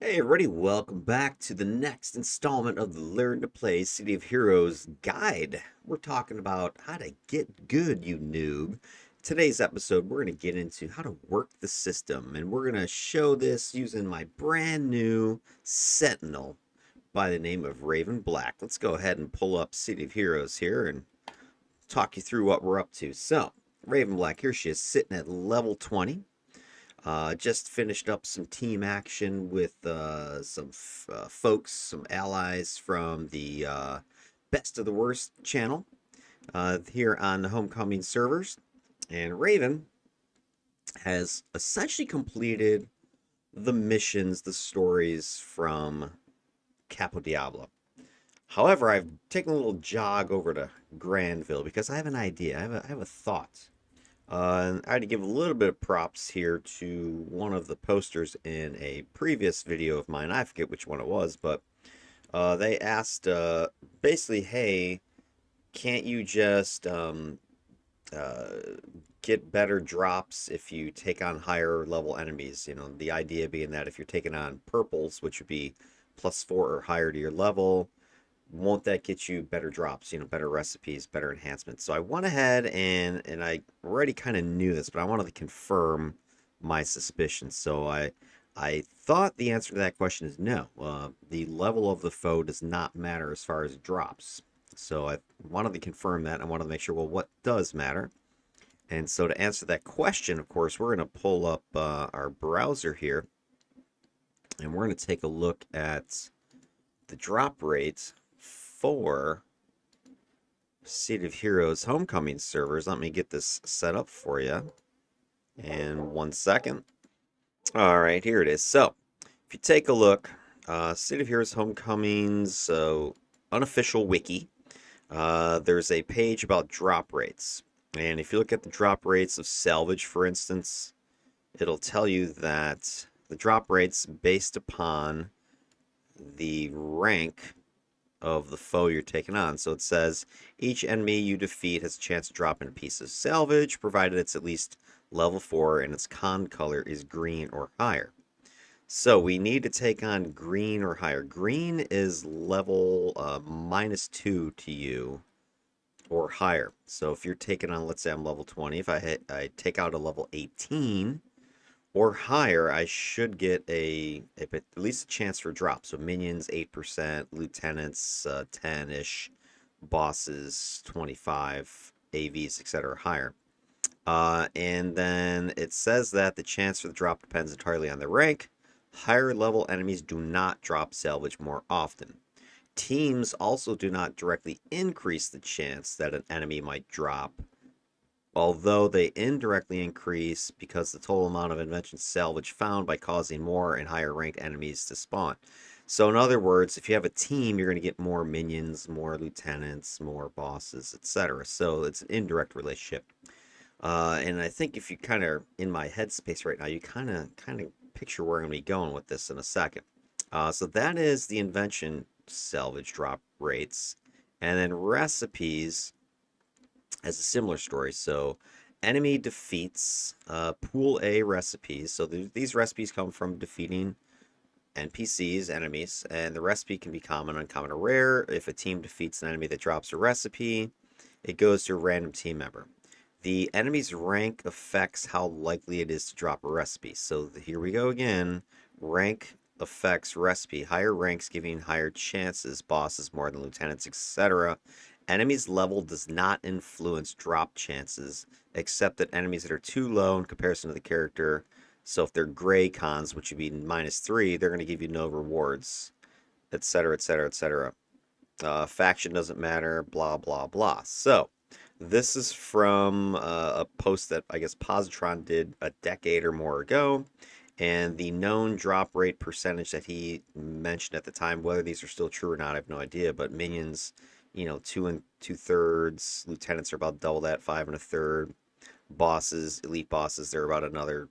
Hey everybody, welcome back to the next installment of the Learn to Play City of Heroes guide. We're talking about how to get good, you noob. Today's episode, we're going to get into how to work the system, and we're going to show this using my brand new Sentinel by the name of Raven Black. Let's go ahead and pull up City of Heroes here and talk you through what we're up to. So, Raven Black, here she is sitting at level 20. Just finished up some team action with some folks, some allies from the Best of the Worst channel here on the Homecoming servers. And Raven has essentially completed the missions, the stories from Capo Diablo. However, I've taken a little jog over to Granville because I have an idea. I have a thought. I had to give a little bit of props here to one of the posters in a previous video of mine. I forget which one it was, but they asked basically, hey, can't you just uh, get better drops if you take on higher level enemies? You know, the idea being that if you're taking on purples, which would be +4 or higher to your level, won't that get you better drops, you know, better recipes, better enhancements? So I went ahead and I already kind of knew this, but I wanted to confirm my suspicions. So I thought the answer to that question is no. The level of the foe does not matter as far as drops. So I wanted to confirm that. I wanted to make sure, well, what does matter? And so to answer that question, of course, we're going to pull up our browser here, and we're going to take a look at the drop rate for City of Heroes Homecoming servers. Let me get this set up for you in 1 second. All right, here it is. So, if you take a look, City of Heroes Homecoming's unofficial wiki, there's a page about drop rates. And if you look at the drop rates of salvage, for instance, it'll tell you that the drop rates based upon the rank of the foe you're taking on. So it says each enemy you defeat has a chance to drop in a piece of salvage, provided it's at least level 4 and its con color is green or higher. So we need to take on green or higher. Green is level -2 to you or higher. So if you're taking on, let's say I'm level 20, if I take out a level 18 or higher, I should get at least a chance for a drop. So minions 8%, lieutenants 10-ish, bosses 25, AVs, etc. higher. And then it says that the chance for the drop depends entirely on the rank. Higher level enemies do not drop salvage more often. Teams also do not directly increase the chance that an enemy might drop, although they indirectly increase because the total amount of invention salvage found by causing more and higher ranked enemies to spawn. So in other words, if you have a team, you're going to get more minions, more lieutenants, more bosses, etc. So it's an indirect relationship. And I think if you kind of in my headspace right now, you kind of picture where I'm going to be going with this in a second. So that is the invention salvage drop rates, and then recipes has a similar story. So, enemy defeats pool A recipes. So, these recipes come from defeating NPCs, enemies, and the recipe can be common, uncommon, or rare. If a team defeats an enemy that drops a recipe, it goes to a random team member. The enemy's rank affects how likely it is to drop a recipe. So, here we go again. Rank affects recipe. Higher ranks giving higher chances, bosses more than lieutenants, etc. Enemies level does not influence drop chances, except that enemies that are too low in comparison to the character. So if they're gray cons, which would be -3, they're going to give you no rewards, etc., etc., etc. Faction doesn't matter, blah, blah, blah. So this is from a post that I guess Positron did a decade or more ago. And the known drop rate percentage that he mentioned at the time, whether these are still true or not, I have no idea. But minions, you know, 2 2/3. Lieutenants are about double that, 5 1/3. Bosses, elite bosses, they're about another,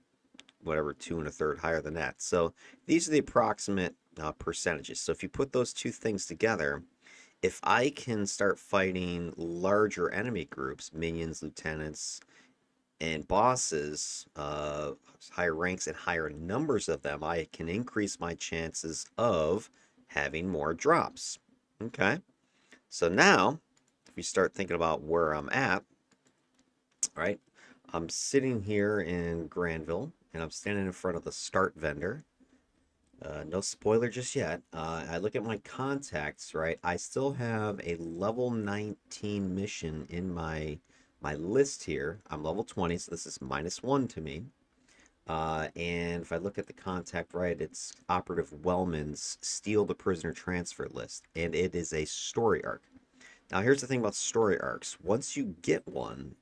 whatever, 2 1/3 higher than that. So these are the approximate percentages. So if you put those two things together, if I can start fighting larger enemy groups, minions, lieutenants, and bosses, higher ranks and higher numbers of them, I can increase my chances of having more drops. Okay, so now if we start thinking about where I'm at, right? I'm sitting here in Granville and I'm standing in front of the start vendor. No spoiler just yet. I look at my contacts, right? I still have a level 19 mission in my list here. I'm level 20, so this is -1 to me. And if I look at the contact, right, it's Operative Wellman's Steal the Prisoner Transfer list, and it is a story arc. Now, here's the thing about story arcs. Once you get one,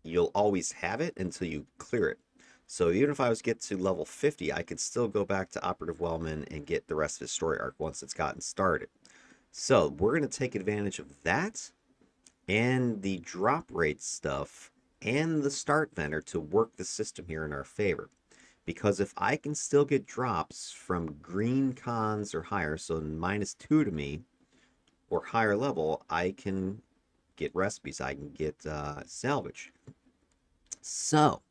you'll always have it until you clear it. So even if I was to get to level 50, I could still go back to Operative Wellman and get the rest of his story arc once it's gotten started. So we're going to take advantage of that and the drop rate stuff and the start vendor to work the system here in our favor. Because if I can still get drops from green cons or higher, so -2 to me or higher level, I can get recipes, I can get salvage. So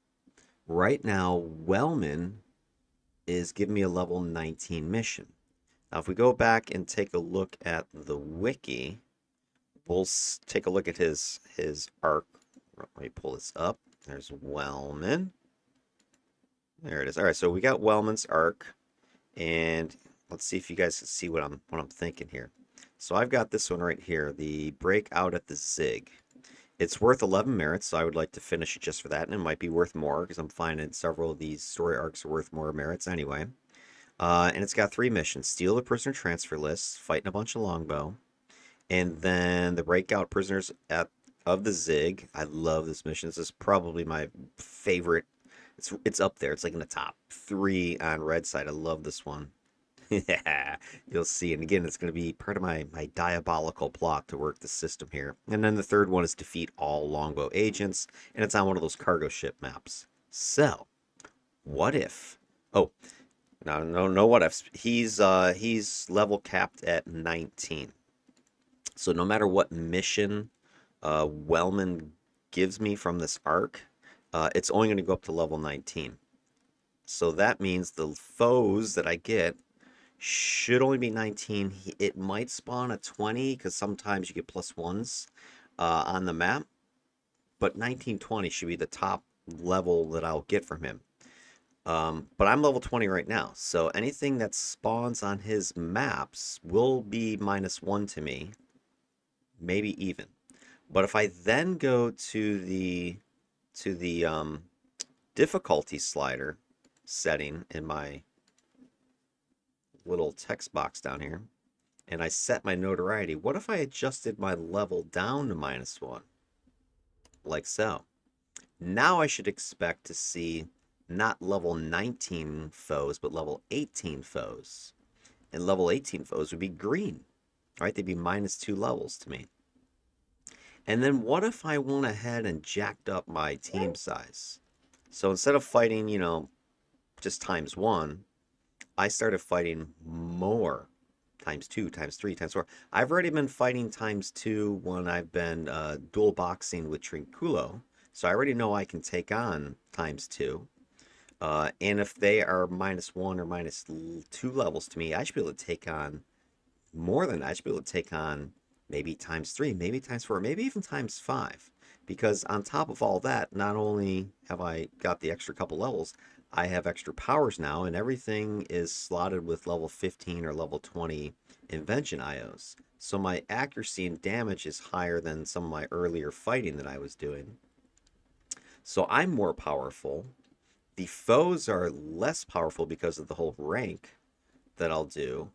right now, Wellman is giving me a level 19 mission. Now, if we go back and take a look at the wiki, we'll take a look at his arc. Let me pull this up. There's Wellman. There it is. All right, so we got Wellman's arc, and let's see if you guys can see what I'm thinking here. So I've got this one right here, the Breakout at the Zig. It's worth 11 merits, so I would like to finish it just for that, and it might be worth more because I'm finding several of these story arcs are worth more merits anyway. And it's got 3 missions: steal the prisoner transfer list, fighting a bunch of longbow, and then the breakout prisoners of the Zig. I love this mission. This is probably my favorite. It's up there. It's like in the top 3 on red side. I love this one. Yeah, you'll see. And again, it's going to be part of my diabolical plot to work the system here. And then the third one is defeat all longbow agents, and it's on one of those cargo ship maps. So, what if? Oh, no, what ifs. He's level capped at 19. So no matter what mission Wellman gives me from this arc, it's only going to go up to level 19. So that means the foes that I get should only be 19. It might spawn at 20 because sometimes you get +1s on the map, but 1920 should be the top level that I'll get from him. But I'm level 20 right now, so anything that spawns on his maps will be -1 to me, maybe even. But if I then go to the difficulty slider setting in my little text box down here, and I set my notoriety, what if I adjusted my level down to -1? Like so. Now I should expect to see not level 19 foes, but level 18 foes. And level 18 foes would be green, right? They'd be -2 levels to me. And then what if I went ahead and jacked up my team size? So instead of fighting, just ×1, I started fighting more. ×2, ×3, ×4. I've already been fighting ×2 when I've been dual boxing with Trinculo. So I already know I can take on ×2. And if they are -1 or -2 levels to me, I should be able to take on more than that. I should be able to take on maybe ×3, maybe ×4, maybe even ×5. Because on top of all that, not only have I got the extra couple levels, I have extra powers now, and everything is slotted with level 15 or level 20 invention IOs. So my accuracy and damage is higher than some of my earlier fighting that I was doing. So I'm more powerful. The foes are less powerful because of the whole rank that I'll do.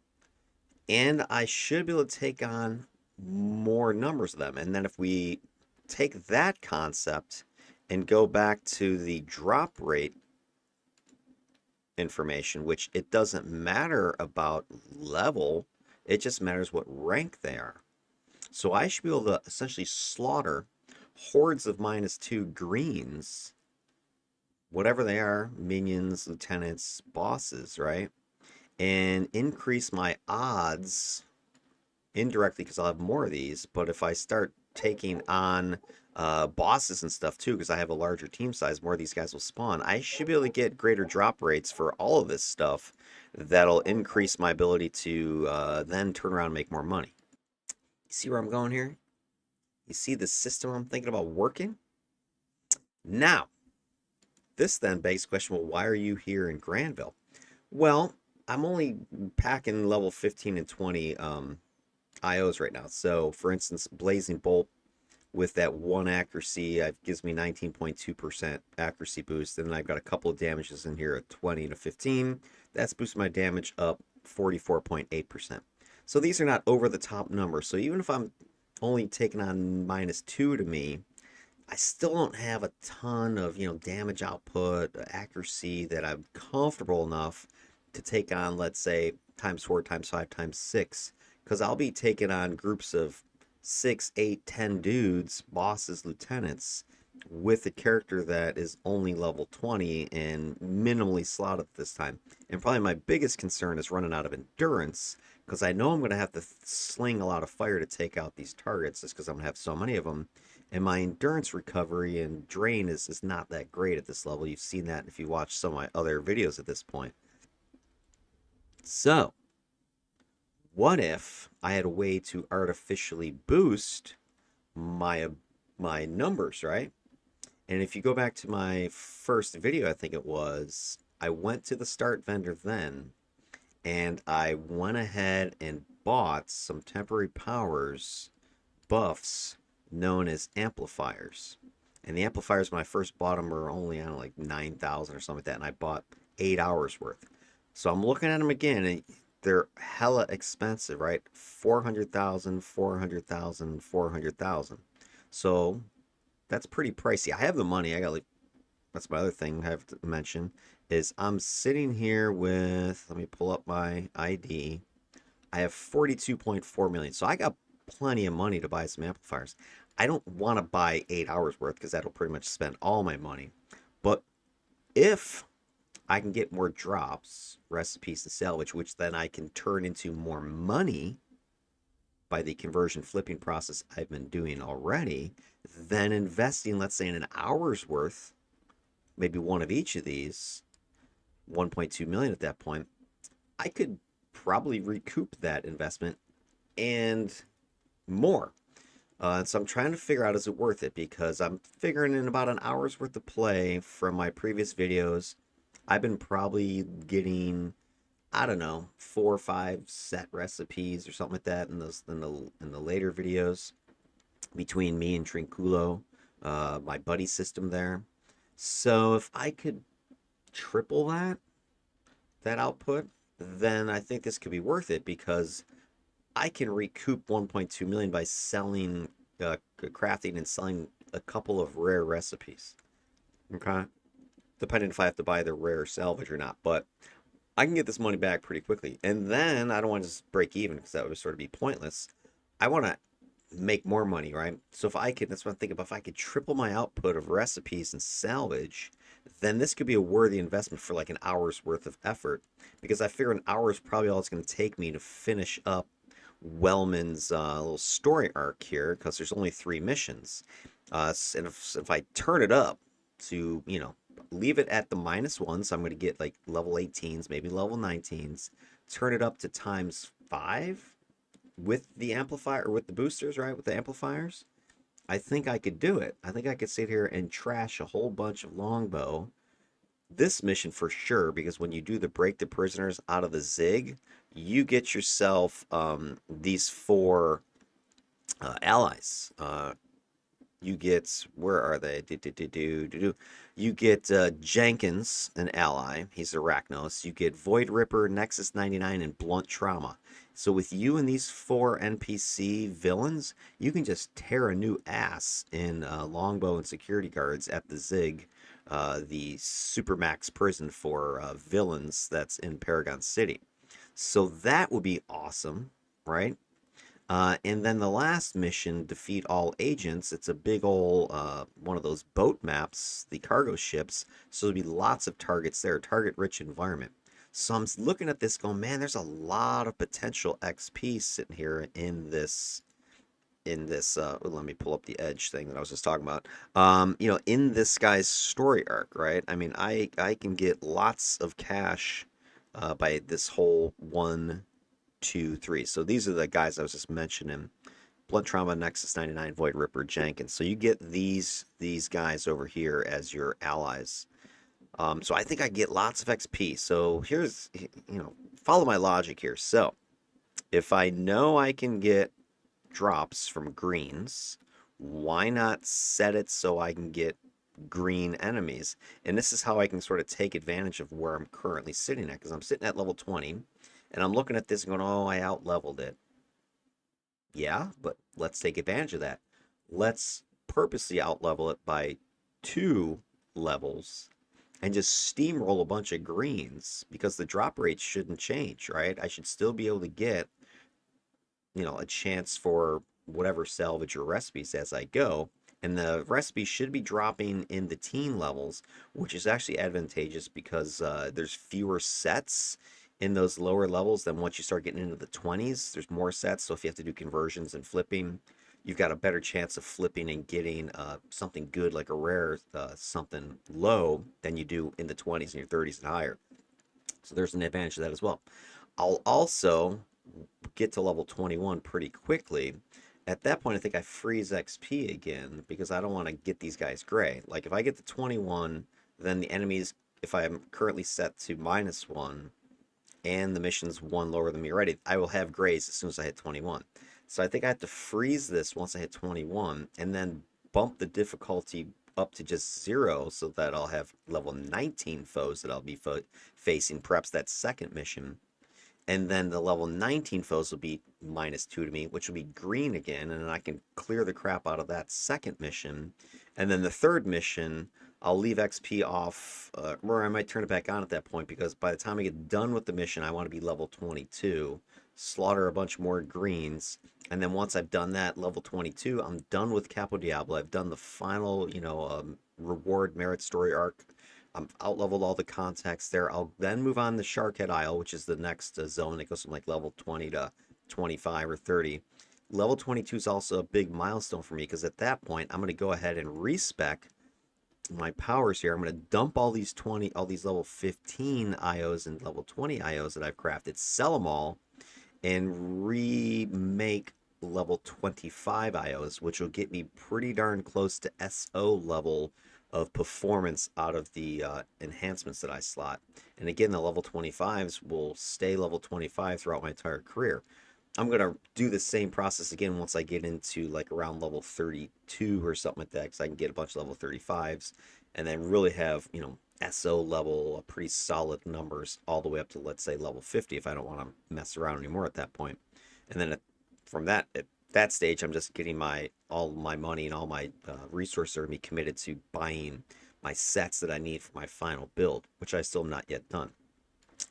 And I should be able to take on more numbers of them. And then if we take that concept and go back to the drop rate information, which it doesn't matter about level, it just matters what rank they are. So I should be able to essentially slaughter hordes of -2 greens, whatever they are, minions, lieutenants, bosses, right? And increase my odds indirectly because I'll have more of these. But if I start taking on bosses and stuff too, because I have a larger team size, more of these guys will spawn. I should be able to get greater drop rates for all of this stuff that'll increase my ability to then turn around and make more money. You see where I'm going here? You see the system I'm thinking about working? Now, this then begs the question, well, why are you here in Granville? Well, I'm only packing level 15 and 20 IOs right now. So, for instance, Blazing Bolt with that one accuracy gives me 19.2% accuracy boost. And then I've got a couple of damages in here at 20 to 15. That's boosted my damage up 44.8%. So these are not over the top numbers. So even if I'm only taking on -2 to me, I still don't have a ton of, damage output, accuracy that I'm comfortable enough to take on, let's say, ×4, ×5, ×6. Because I'll be taking on groups of 6, 8, 10 dudes, bosses, lieutenants, with a character that is only level 20 and minimally slotted this time. And probably my biggest concern is running out of endurance, because I know I'm going to have to sling a lot of fire to take out these targets just because I'm going to have so many of them. And my endurance recovery and drain is not that great at this level. You've seen that if you watch some of my other videos at this point. So, what if I had a way to artificially boost my my numbers, right? And if you go back to my first video, I think it was, I went to the start vendor then, and I went ahead and bought some temporary powers buffs known as amplifiers. And the amplifiers, when I first bought them, were only, I don't know, like 9,000 or something like that, and I bought 8 hours worth. So I'm looking at them again, and they're hella expensive, right? 400,000, 400,000, 400,000. So that's pretty pricey. I have the money. I got like, that's my other thing I have to mention is I'm sitting here with, let me pull up my ID. I have 42.4 million. So I got plenty of money to buy some amplifiers. I don't want to buy 8 hours worth because that'll pretty much spend all my money. But if I can get more drops, recipes to salvage, which then I can turn into more money by the conversion flipping process I've been doing already, then investing, let's say, in an hour's worth, maybe one of each of these, 1.2 million at that point, I could probably recoup that investment and more. So I'm trying to figure out, is it worth it? Because I'm figuring in about an hour's worth of play from my previous videos, I've been probably getting, I don't know, 4 or 5 set recipes or something like that in the later videos between me and Trinculo, my buddy system there. So if I could triple that output, then I think this could be worth it because I can recoup 1.2 million by selling, crafting and selling a couple of rare recipes. Okay, depending if I have to buy the rare salvage or not, but I can get this money back pretty quickly. And then I don't want to just break even because that would sort of be pointless. I want to make more money, right? So if I could, that's what I'm thinking about. If I could triple my output of recipes and salvage, then this could be a worthy investment for like an hour's worth of effort, because I figure an hour is probably all it's going to take me to finish up Wellman's little story arc here, because there's only 3 missions. And if I turn it up to, leave it at the -1, so I'm going to get like level 18s, maybe level 19s, turn it up to ×5 with the amplifier, or with the boosters, right? With the amplifiers, I think I could do it. I think I could sit here and trash a whole bunch of longbow. This mission for sure, because when you do the break the prisoners out of the Zig, you get yourself these 4 allies. You get, where are they? You get Jenkins, an ally. He's Arachnos. You get Void Ripper, Nexus 99, and Blunt Trauma. So with you and these 4 NPC villains, you can just tear a new ass in Longbow and security guards at the Zig, the Supermax prison for villains that's in Paragon City. So that would be awesome, right? And then the last mission, defeat all agents. It's a big old one of those boat maps, the cargo ships. So there'll be lots of targets there, target-rich environment. So I'm looking at this going, man, there's a lot of potential XP sitting here in this in this let me pull up the edge thing that I was just talking about. In this guy's story arc, right? I mean, I can get lots of cash by this whole 1, 2, 3. So these are the guys I was just mentioning. Blood Trauma, Nexus 99, Void Ripper, Jenkins. So you get these guys over here as your allies. So I think I get lots of XP. So here's, follow my logic here. So if I know I can get drops from greens, why not set it so I can get green enemies? And this is how I can sort of take advantage of where I'm currently sitting at, because I'm sitting at level 20 and I'm looking at this and going, oh, I out leveled it. Yeah, but let's take advantage of that. Let's purposely out level it by 2 levels and just steamroll a bunch of greens because the drop rates shouldn't change, right? I should still be able to get, a chance for whatever salvage or recipes as I go. And the recipes should be dropping in the teen levels, which is actually advantageous because there's fewer sets in those lower levels than once you start getting into the 20s. There's more sets, so if you have to do conversions and flipping, you've got a better chance of flipping and getting something good like a rare something low than you do in the 20s and your 30s and higher. So there's an advantage to that as well. I'll also get to level 21 pretty quickly. At that point, I think I freeze XP again because I don't want to get these guys gray. Like if I get to 21, then the enemies, if I'm currently set to -1 and the mission's 1 lower than me already, I will have grays as soon as I hit 21. So I think I have to freeze this once I hit 21 and then bump the difficulty up to just 0 so that I'll have level 19 foes that I'll be facing, perhaps that second mission. And then the level 19 foes will be -2 to me, which will be green again, and then I can clear the crap out of that second mission. And then the third mission, I'll leave XP off, or I might turn it back on at that point, because by the time I get done with the mission, I want to be level 22, slaughter a bunch more greens, and then once I've done that, level 22, I'm done with Capo Diablo. I've done the final, reward merit story arc. I'm out leveled all the contacts there. I'll then move on to Sharkhead Isle, which is the next zone. It goes from like level 20 to 25 or 30. Level 22 is also a big milestone for me because at that point, I'm going to go ahead and respec my powers here. I'm going to dump all these level 15 IOs and level 20 IOs that I've crafted, sell them all, and remake level 25 IOs, which will get me pretty darn close to SO level of performance out of the enhancements that I slot. And again, the level 25s will stay level 25 throughout my entire career. I'm going to do the same process again once I get into like around level 32 or something like that, because I can get a bunch of level 35s and then really have, SO level, pretty solid numbers all the way up to, let's say, level 50 if I don't want to mess around anymore at that point. And then from at that stage, I'm just getting all my money and all my resources are going to be committed to buying my sets that I need for my final build, which I still have not yet done.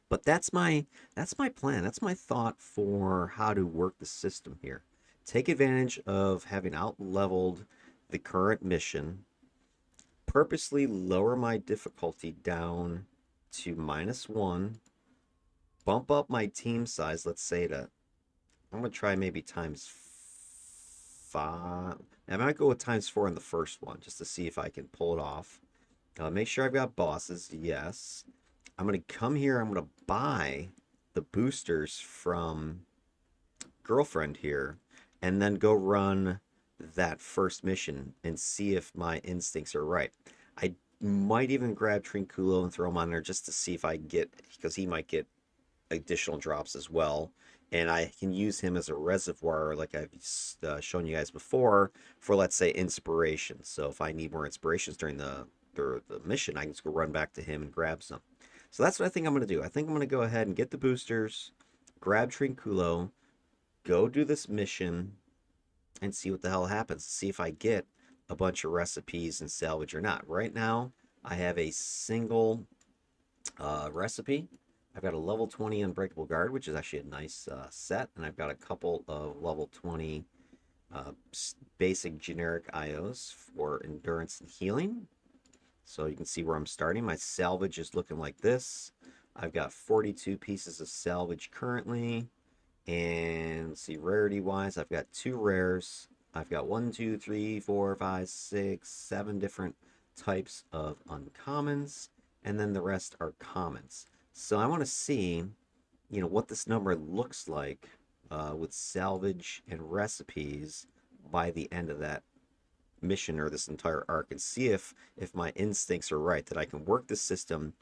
But that's my plan. That's my thought for how to work the system here. Take advantage of having out leveled the current mission, purposely lower my difficulty down to -1, bump up my team size, let's say I'm going to try maybe ×5. I might go with ×4 in the first one just to see if I can pull it off. Make sure I've got bosses. Yes. I'm going to come here. I'm going to buy the boosters from girlfriend here and then go run that first mission and see if my instincts are right. I might even grab Trinculo and throw him on there just to see if I get, because he might get additional drops as well. And I can use him as a reservoir, like I've shown you guys before, for, let's say, inspiration. So if I need more inspirations during the mission, I can just go run back to him and grab some. So that's what I think I'm going to do. I think I'm going to go ahead and get the boosters, grab Trinculo, go do this mission, and see what the hell happens. See if I get a bunch of recipes and salvage or not. Right now, I have a single recipe. I've got a level 20 Unbreakable Guard, which is actually a nice set, and I've got a couple of level 20 basic generic IOs for endurance and healing. So you can see where I'm starting. My salvage is looking like this. I've got 42 pieces of salvage currently. And let's see, rarity-wise, I've got 2 rares, I've got 1, 2, 3, 4, 5, 6, 7 different types of uncommons, and then the rest are commons. So I want to see, what this number looks like with salvage and recipes by the end of that mission or this entire arc, and see if my instincts are right, that I can work the system,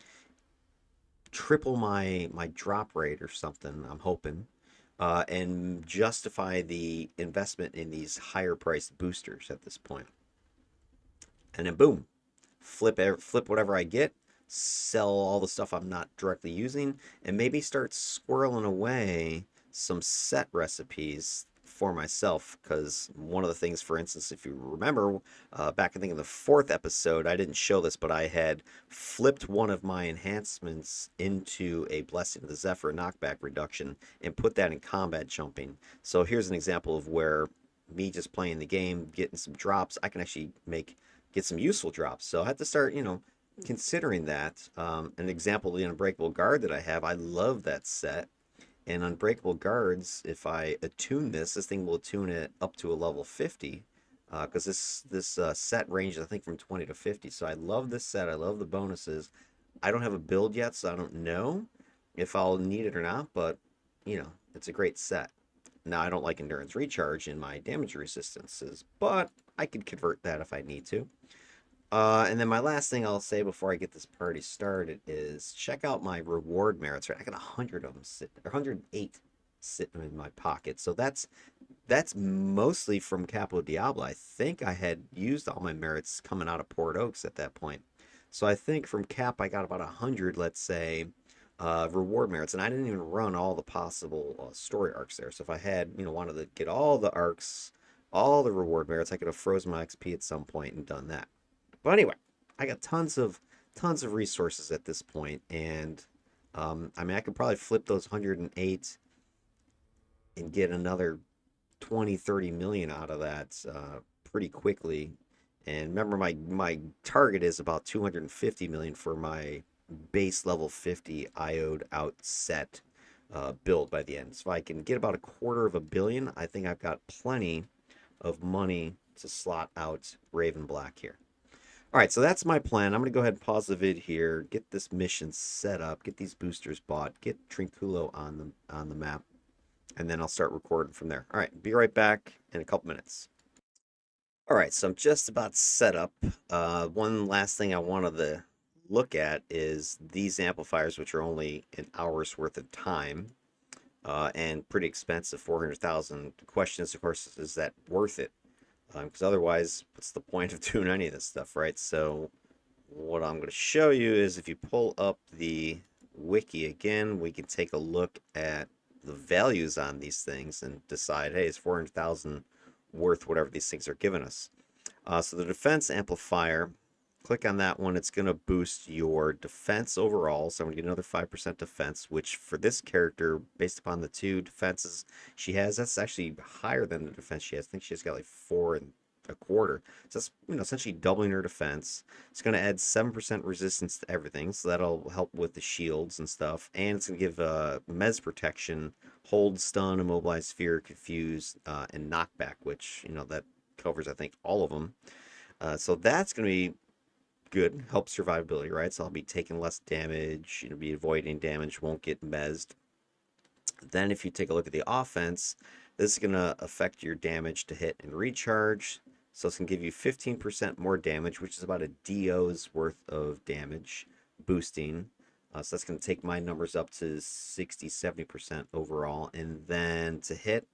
triple my drop rate or something. I'm hoping, and justify the investment in these higher priced boosters at this point. And then boom, flip whatever I get, sell all the stuff I'm not directly using, and maybe start squirreling away some set recipes for myself. Because one of the things, for instance, if you remember, back I think in the fourth episode, I didn't show this, but I had flipped one of my enhancements into a Blessing of the Zephyr knockback reduction and put that in combat jumping. So here's an example of where me just playing the game, getting some drops, I can actually get some useful drops. So I had to start, considering that. An example, the Unbreakable Guard that I have, I love that set. And Unbreakable Guards, if I attune this thing will attune it up to a level 50. Because this set ranges, I think, from 20 to 50. So I love this set. I love the bonuses. I don't have a build yet, so I don't know if I'll need it or not. But, it's a great set. Now, I don't like Endurance Recharge in my damage resistances, but I could convert that if I need to. And then my last thing I'll say before I get this party started is check out my reward merits. Right, I got 100 of them sitting, or 108 sitting in my pocket. So that's mostly from Capo Diablo. I think I had used all my merits coming out of Port Oaks at that point. So I think from Cap I got about 100, let's say, reward merits, and I didn't even run all the possible story arcs there. So if I had, wanted to get all the arcs, all the reward merits, I could have frozen my XP at some point and done that. But anyway, I got tons of resources at this point, and I mean, I could probably flip those 108 and get another 20, 30 million out of that pretty quickly. And remember, my target is about 250 million for my base level 50 IO'd out set build by the end. So if I can get about $250 million, I think I've got plenty of money to slot out Raven Black here. All right, so that's my plan. I'm going to go ahead and pause the vid here, get this mission set up, get these boosters bought, get Trinculo on the map, and then I'll start recording from there. All right, be right back in a couple minutes. All right, so I'm just about set up. One last thing I wanted to look at is these amplifiers, which are only an hour's worth of time and pretty expensive, 400,000. The question is, of course, is that worth it? Because otherwise, what's the point of doing any of this stuff, right? So what I'm going to show you is if you pull up the wiki again, we can take a look at the values on these things and decide, hey, is 400,000 worth whatever these things are giving us? So the defense amplifier, click on that one. It's going to boost your defense overall. So I'm going to get another 5% defense, which for this character, based upon the 2 defenses she has, that's actually higher than the defense she has. I think she's got like 4.25. So that's, essentially doubling her defense. It's going to add 7% resistance to everything. So that'll help with the shields and stuff. And it's going to give Mez protection, hold, stun, immobilize, fear, confuse, and knockback, which, that covers, I think, all of them. So that's going to be good, help survivability, right? So I'll be taking less damage, be avoiding damage, won't get mezzed. Then if you take a look at the offense, this is going to affect your damage to hit and recharge. So it's going to give you 15% more damage, which is about a DO's worth of damage boosting. So that's going to take my numbers up to 60, 70% overall. And then to hit,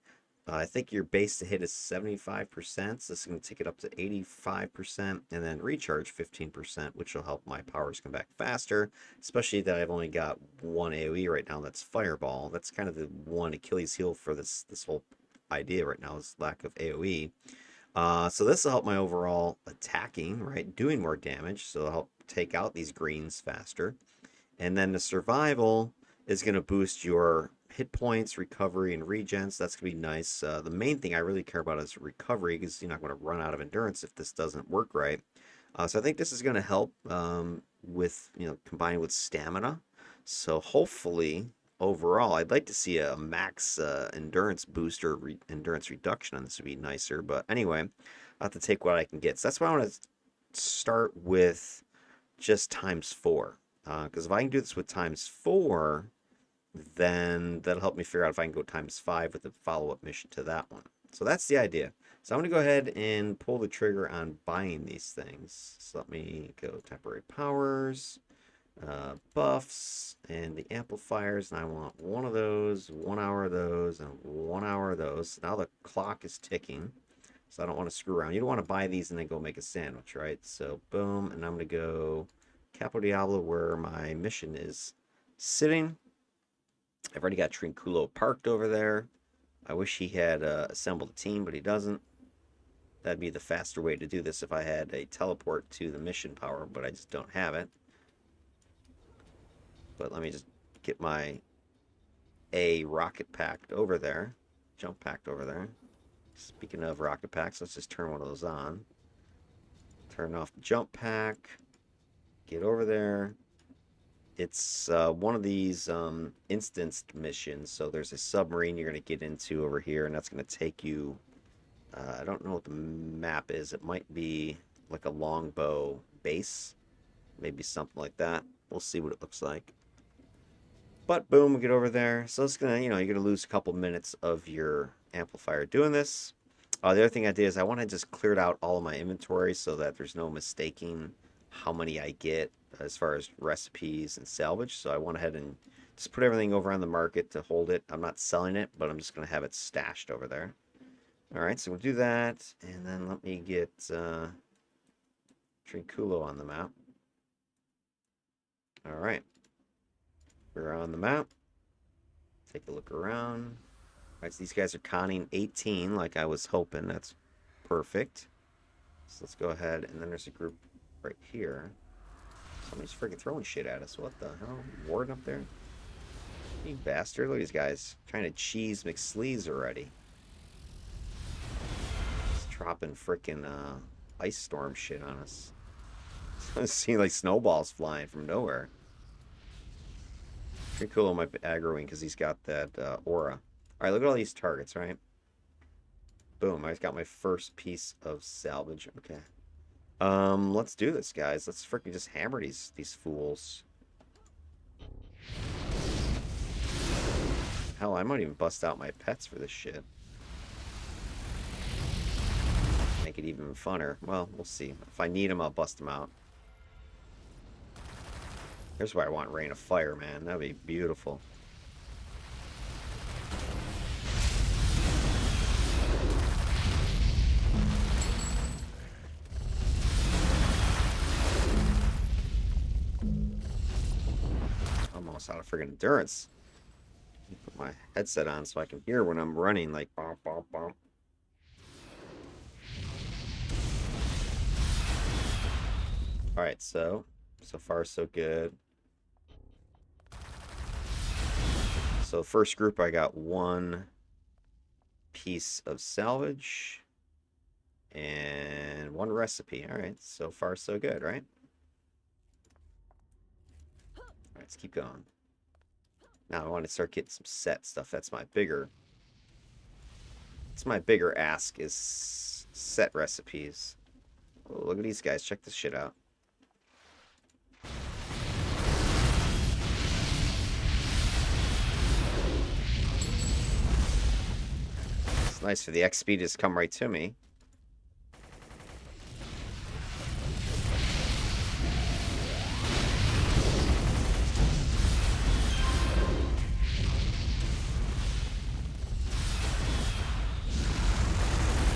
I think your base to hit is 75%, so this is going to take it up to 85%, and then recharge 15%, which will help my powers come back faster, especially that I've only got one AoE right now, that's Fireball. That's kind of the one Achilles heel for this whole idea right now, is lack of AoE. So this will help my overall attacking, right, doing more damage, so it'll help take out these greens faster. And then the survival is going to boost your hit points, recovery, and regen. So that's going to be nice. The main thing I really care about is recovery, because you're not going to run out of endurance if this doesn't work right. So I think this is going to help with, combining with stamina. So hopefully overall. I'd like to see a max endurance boost or endurance reduction on this would be nicer. But anyway, I'll have to take what I can get. So that's why I want to start with just times 4. Because if I can do this with times 4, then that'll help me figure out if I can go times 5 with the follow-up mission to that one. So that's the idea. So I'm going to go ahead and pull the trigger on buying these things. So let me go temporary powers, buffs, and the amplifiers. And I want 1 of those, 1 hour of those, and 1 hour of those. Now the clock is ticking, so I don't want to screw around. You don't want to buy these and then go make a sandwich, right? So boom, and I'm going to go Capo Diablo where my mission is sitting. I've already got Trinculo parked over there. I wish he had assembled a team, but he doesn't. That'd be the faster way to do this if I had a teleport to the mission power, but I just don't have it. But let me just get my A rocket packed over there. Jump packed over there. Speaking of rocket packs, let's just turn one of those on. Turn off the jump pack. Get over there. It's one of these instanced missions. So there's a submarine you're going to get into over here, and that's going to take you... I don't know what the map is. It might be like a longbow base. Maybe something like that. We'll see what it looks like. But boom, we get over there. So it's going to, you're going to lose a couple minutes of your amplifier doing this. The other thing I did is I want to just clear out all of my inventory so that there's no mistaking how many I get as far as recipes and salvage. So I went ahead and just put everything over on the market to hold it. I'm not selling it, but I'm just going to have it stashed over there. All right, so we'll do that. And then let me get Trinculo on the map. All right. We're on the map. Take a look around. All right, so these guys are conning 18 like I was hoping. That's perfect. So let's go ahead, and then there's a group right here. Somebody's freaking throwing shit at us. What the hell? Warden up there? You bastard. Look at these guys trying to cheese McSleeves already. Just dropping freaking ice storm shit on us. It seems like snowballs flying from nowhere. Pretty cool. Might be aggroing because he's got that aura. All right, look at all these targets, right? Boom, I got my first piece of salvage. Okay. Let's do this, guys. Let's freaking just hammer these fools. Hell, I might even bust out my pets for this shit. Make it even funner. Well, we'll see. If I need them, I'll bust them out. Here's why I want Rain of Fire, man. That'd be beautiful. Almost out of friggin' endurance. Put my headset on so I can hear when I'm running, like bump, bump, bump. Alright, so far so good. So first group I got 1 piece of salvage and 1 recipe. Alright, so far so good, right? Alright, let's keep going. Now I want to start getting some set stuff. That's my bigger ask is set recipes. Oh, look at these guys. Check this shit out. It's nice for the XP to just come right to me.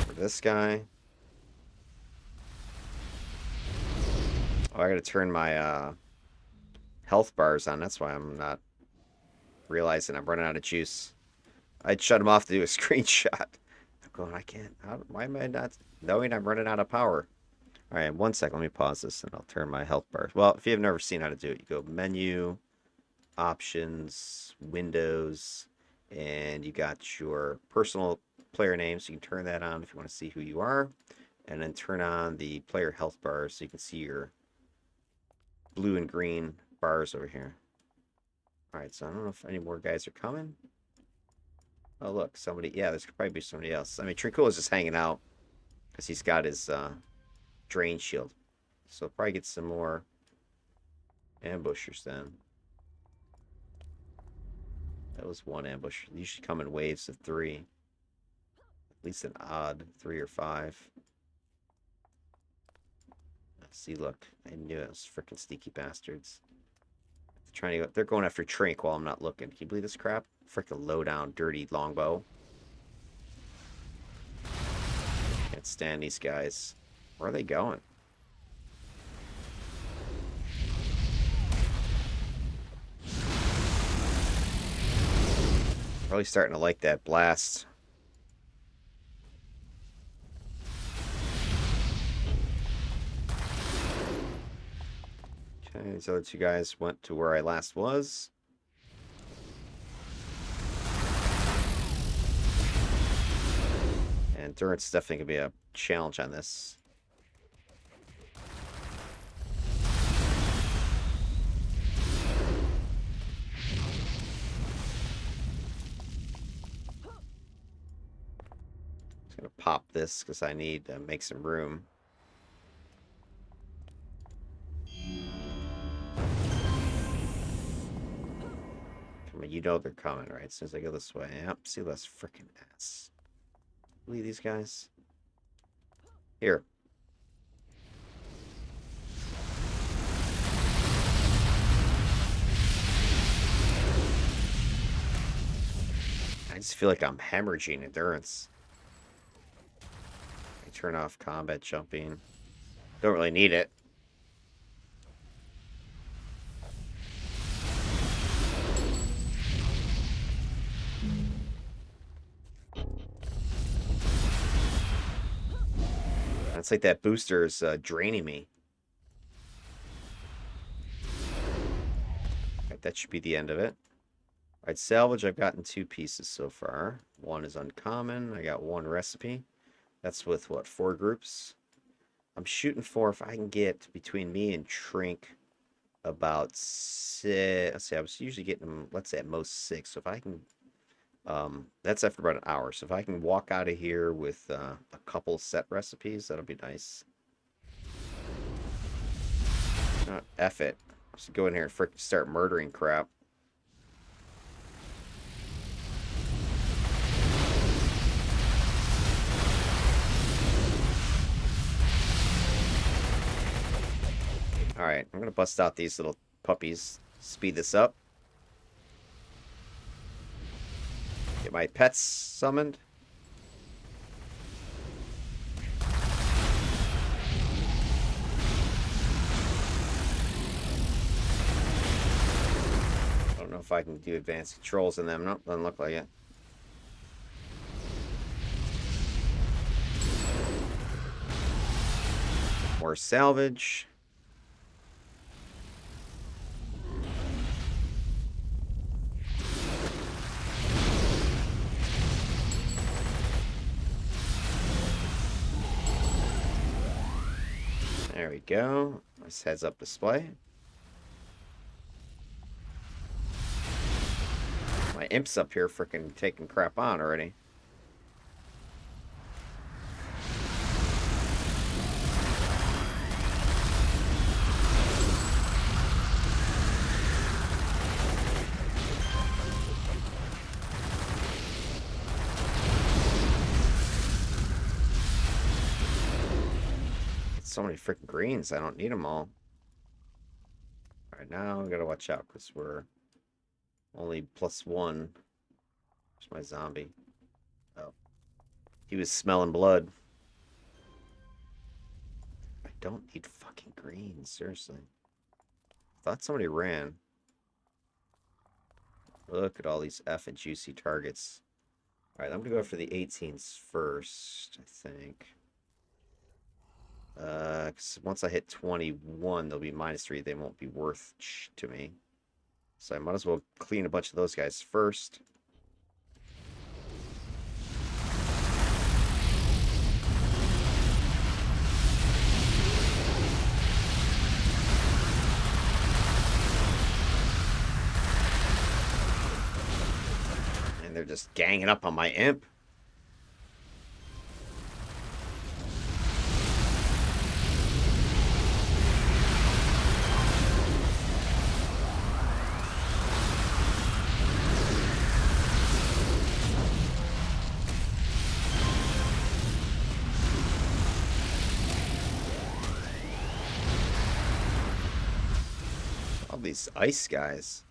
For this guy. Oh, I gotta turn my health bars on. That's why I'm not realizing I'm running out of juice. I'd shut them off to do a screenshot. I'm going, I can't. Why am I not knowing I'm running out of power? All right, 1 second. Let me pause this and I'll turn my health bars. Well, if you've never seen how to do it, you go menu, options, windows, and you got your personal player name. So you can turn that on if you want to see who you are. And then turn on the player health bars so you can see your blue and green bars over here. Alright, so I don't know if any more guys are coming. Oh, look, somebody. Yeah, there's probably be somebody else. I mean, Trincula's just hanging out because he's got his drain shield. So probably get some more ambushers then. That was one ambush. They usually come in waves of 3. At least an odd 3 or 5. See, look. I knew it was freaking sneaky bastards. They're going after Trink while I'm not looking. Can you believe this crap? Freaking low down, dirty longbow. Can't stand these guys. Where are they going? Really starting to like that blast. Okay, these other two guys went to where I last was. And endurance is definitely going to be a challenge on this. Just going to pop this because I need to make some room. You know they're coming, right? As soon as I go this way. Yep, see this freaking ass. Leave these guys. Here. I just feel like I'm hemorrhaging endurance. I turn off combat jumping. Don't really need it. It's like that booster is draining me. Right, that should be the end of it. Alright, salvage, I've gotten 2 pieces so far. One is uncommon. I got 1 recipe. That's with, what, 4 groups? I'm shooting for, if I can get between me and Trink, about 6. Let's see, I was usually getting them, let's say, at most 6. So if I can... that's after about an hour. So if I can walk out of here with a couple set recipes, that'll be nice. F it. Just go in here and frickin' start murdering crap. Alright, I'm gonna bust out these little puppies. Speed this up. Get my pets summoned. I don't know if I can do advanced controls in them. Nope, doesn't look like it. More salvage. There we go. Nice heads up display. My imp's up here freaking taking crap on already. So many freaking greens. I don't need them all. Alright, now we gotta watch out because we're only +1. Where's my zombie? Oh. He was smelling blood. I don't need fucking greens, seriously. Thought somebody ran. Look at all these effing juicy targets. Alright, I'm gonna go for the 18s first, I think. Cause once I hit 21, they'll be -3. They won't be worth to me. So I might as well clean a bunch of those guys first. They're just ganging up on my imp. All these ice guys.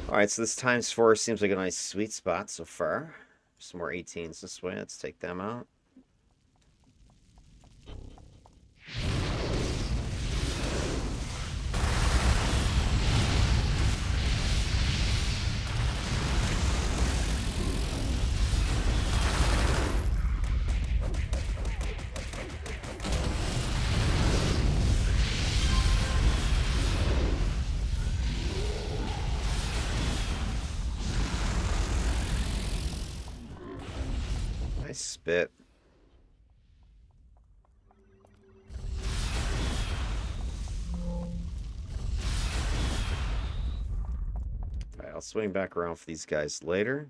Alright, so this ×4 seems like a nice sweet spot so far. Some more 18s this way. Let's take them out. Nice spit. Alright, I'll swing back around for these guys later.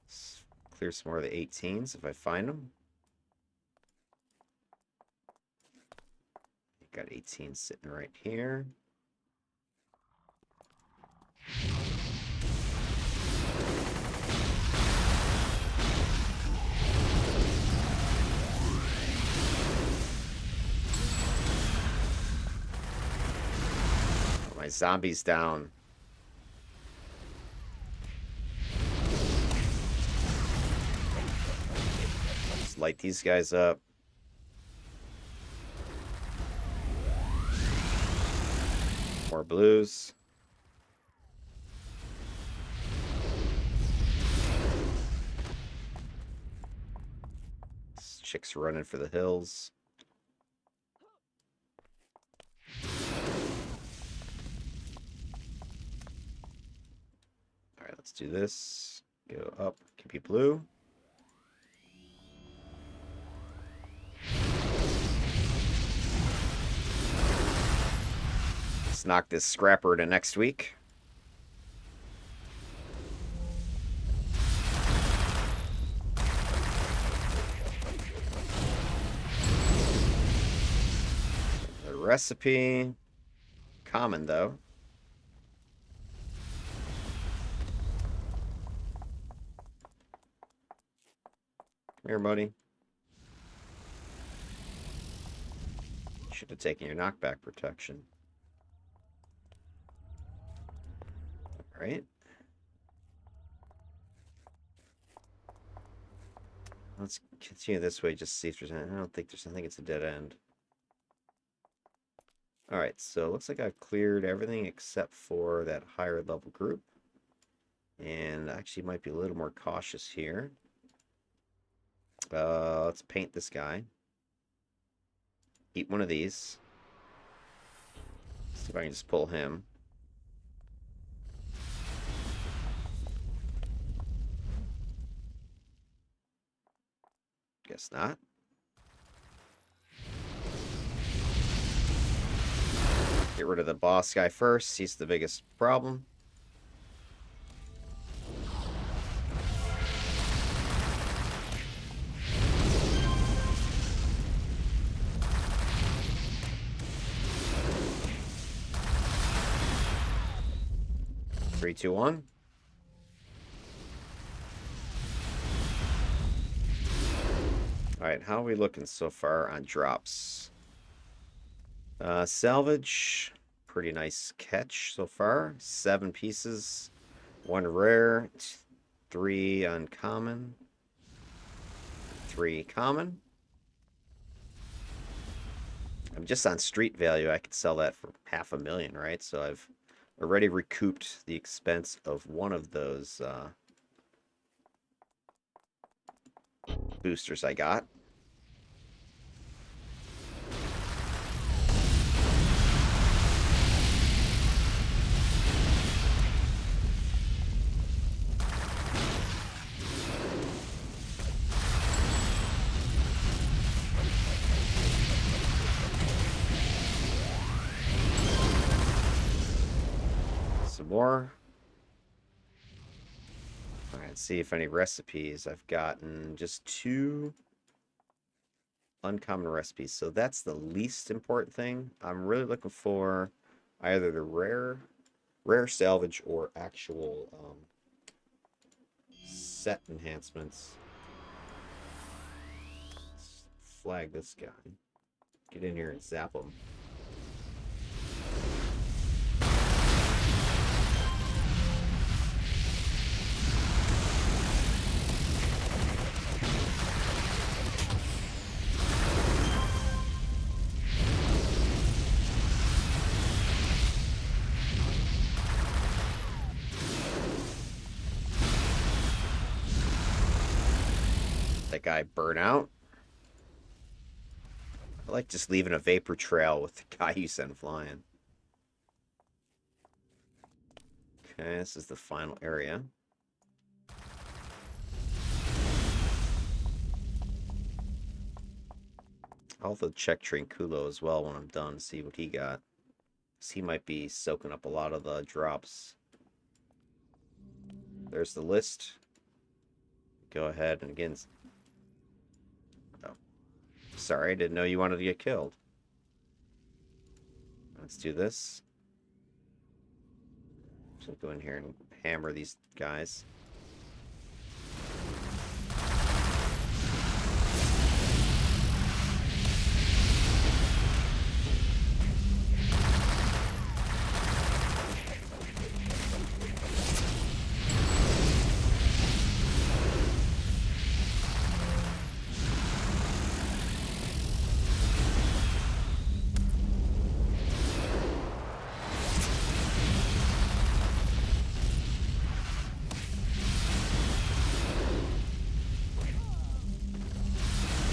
Let's clear some more of the 18s if I find them. Got 18 sitting right here. My zombies down. Just light these guys up. More blues. This chick's running for the hills. Alright, let's do this. Go up, keep you blue. Let's knock this scrapper to next week. The recipe. Common, though. Come here, buddy. Should have taken your knockback protection. Alright. Let's continue this way, just see if there's any. I don't think there's. I think it's a dead end. Alright, so it looks like I've cleared everything except for that higher level group. And actually might be a little more cautious here. Let's paint this guy. Eat one of these. See if I can just pull him. Guess not. Get rid of the boss guy first. He's the biggest problem. Three, two, one. Alright, how are we looking so far on drops? Salvage, pretty nice catch so far. 7 pieces, 1 rare, 3 uncommon, 3 common. I'm just on street value. I could sell that for $500,000, right? So I've already recouped the expense of one of those boosters I got. some more. All right, see if any recipes. I've gotten just 2 uncommon recipes, so that's the least important thing. I'm really looking for either the rare salvage or actual set enhancements. Let's flag this guy. Get in here and zap him. That guy burn out. I like just leaving a vapor trail with the guy you send flying. Okay, this is the final area. I'll also check Trinculo as well when I'm done, see what he got. Because he might be soaking up a lot of the drops. There's the list. Go ahead and again. Oh, sorry, I didn't know you wanted to get killed. Let's do this. So go in here and hammer these guys.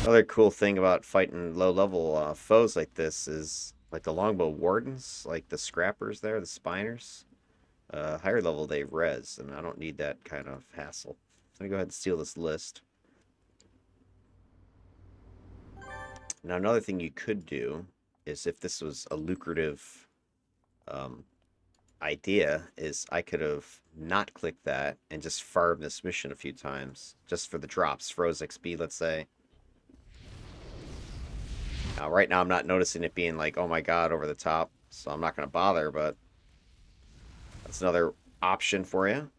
Another cool thing about fighting low-level foes like this is, like the longbow wardens, like the scrappers there, the spiners. Higher level they res, and I don't need that kind of hassle. Let me go ahead and steal this list. Now, another thing you could do is, if this was a lucrative idea, is I could have not clicked that and just farmed this mission a few times, just for the drops, froze XP, let's say. Now, right now, I'm not noticing it being like, oh my god, over the top, so I'm not going to bother, but that's another option for you.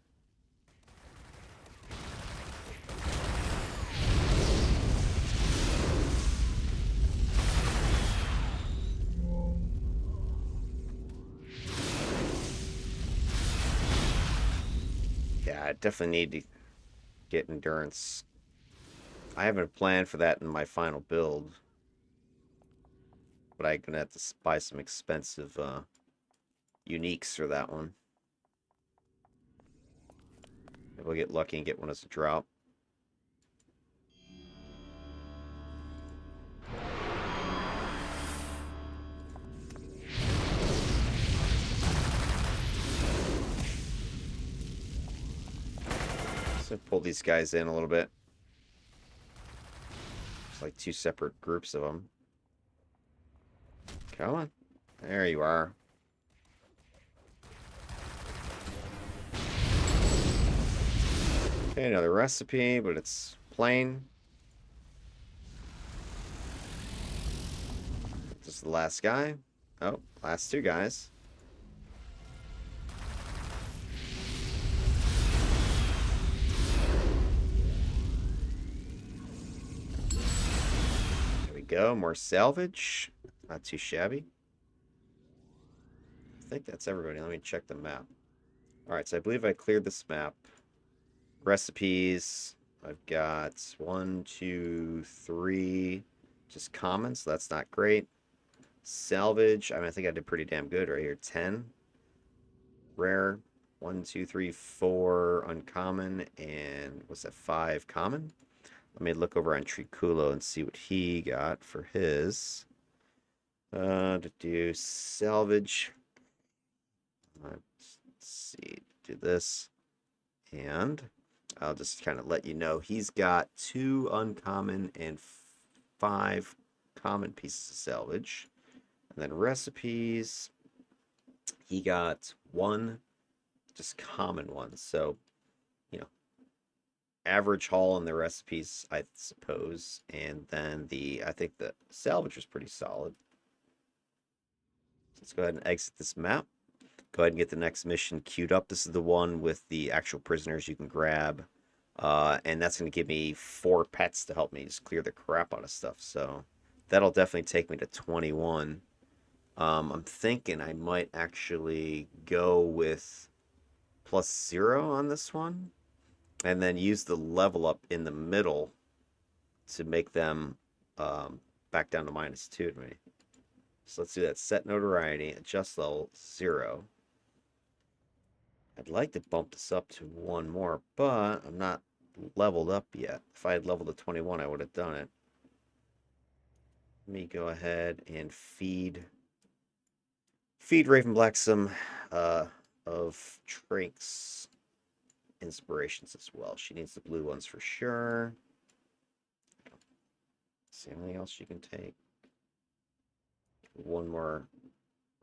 Yeah, I definitely need to get endurance. I haven't planned for that in my final build, but I'm going to have to buy some expensive uniques for that one. Maybe we'll get lucky and get one as a drop. So pull these guys in a little bit. It's like 2 separate groups of them. Come on. There you are. Okay, another recipe, but it's plain. This is the last guy. Oh, last 2 guys. There we go. More salvage. Not too shabby. I think that's everybody. Let me check the map. Alright, so I believe I cleared this map. Recipes. I've got 1, 2, 3 just common, so that's not great. Salvage. I mean, I think I did pretty damn good right here. 10. Rare. 1, 2, 3, 4 uncommon. And what's that? 5 common. Let me look over on Triculo and see what he got for his. To do salvage. Let's see. Do this. And I'll just kind of let you know he's got 2 uncommon and 5 common pieces of salvage. And then recipes, he got 1 just common ones. So, you know, average haul in the recipes, I suppose. And then I think the salvage was pretty solid. Let's go ahead and exit this map. Go ahead and get the next mission queued up. This is the one with the actual prisoners you can grab. And that's going to give me 4 pets to help me just clear the crap out of stuff. So that'll definitely take me to 21. I'm thinking I might actually go with +0 on this one. And then use the level up in the middle to make them back down to -2 to me. So let's do that. Set notoriety, adjust level 0. I'd like to bump this up to 1 more, but I'm not leveled up yet. If I had leveled to 21, I would have done it. Let me go ahead and feed Raven Black some of Trink's inspirations as well. She needs the blue ones for sure. See anything else she can take? 1 more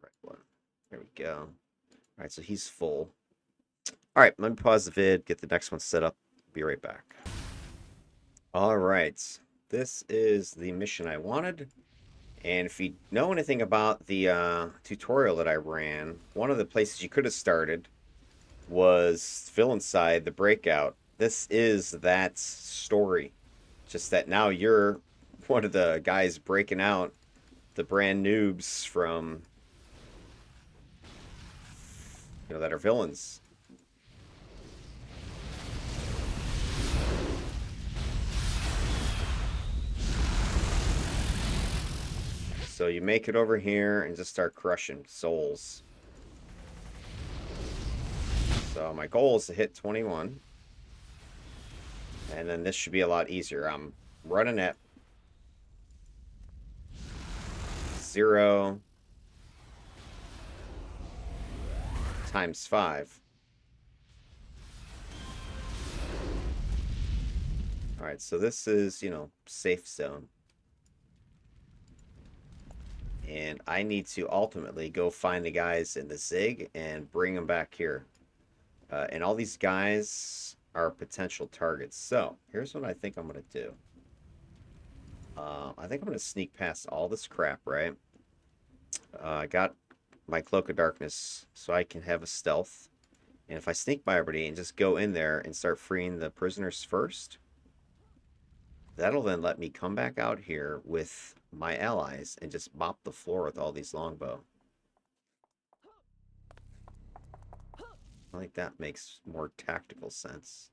red one. There we go. All right, so he's full. All right, let me pause the vid, get the next one set up. Be right back. All right, this is the mission I wanted. And if you know anything about the tutorial that I ran, one of the places you could have started was fill inside the breakout. This is that story. Just that now you're one of the guys breaking out the brand noobs from, that are villains. So you make it over here and just start crushing souls. So my goal is to hit 21. And then this should be a lot easier. I'm running at 0 times 5. All right, so this is, safe zone. And I need to ultimately go find the guys in the Zig and bring them back here. And all these guys are potential targets. So here's what I think I'm going to do. I think I'm going to sneak past all this crap, right? I got my Cloak of Darkness so I can have a stealth. And if I sneak by everybody and just go in there and start freeing the prisoners first, that'll then let me come back out here with my allies and just mop the floor with all these longbow. I think that makes more tactical sense.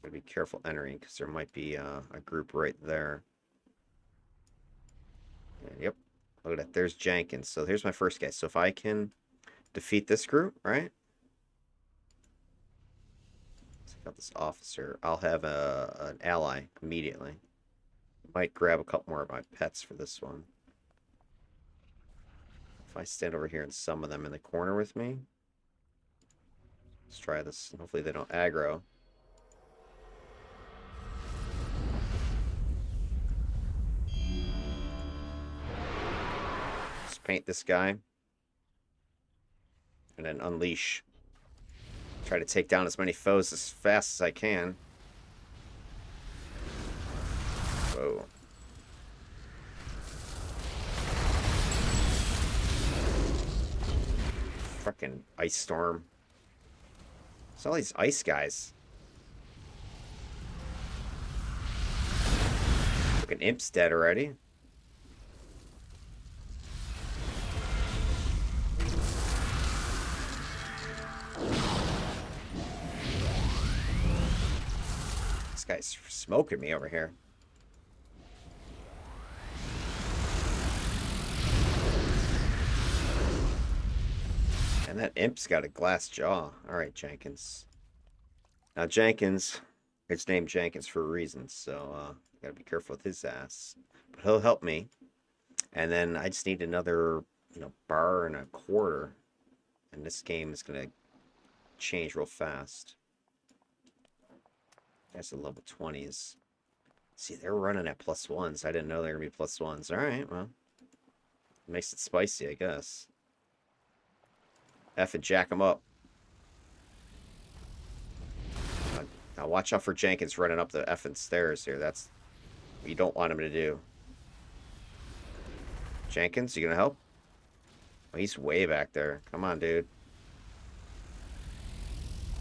Gotta be careful entering because there might be a group right there. And, yep. Look at that. There's Jenkins. So here's my first guy. So if I can defeat this group, right? Take out this officer. I'll have an ally immediately. Might grab a couple more of my pets for this one. If I stand over here and summon them in the corner with me. Let's try this. Hopefully they don't aggro. Just paint this guy. And then unleash. Try to take down as many foes as fast as I can. Whoa. Fucking ice storm. It's all these ice guys. Fucking imp's dead already. This guy's smoking me over here. And that imp's got a glass jaw. Alright, Jenkins. Now, Jenkins, it's named Jenkins for a reason, so gotta be careful with his ass. But he'll help me. And then I just need another, bar and a quarter. And this game is gonna change real fast. That's a level 20s. See, they're running at +1s. I didn't know they were gonna be +1s. Alright, well. Makes it spicy, I guess. F and jack him up. Now watch out for Jenkins running up the effing stairs here. That's what you don't want him to do. Jenkins, you gonna help? Oh, he's way back there. Come on, dude.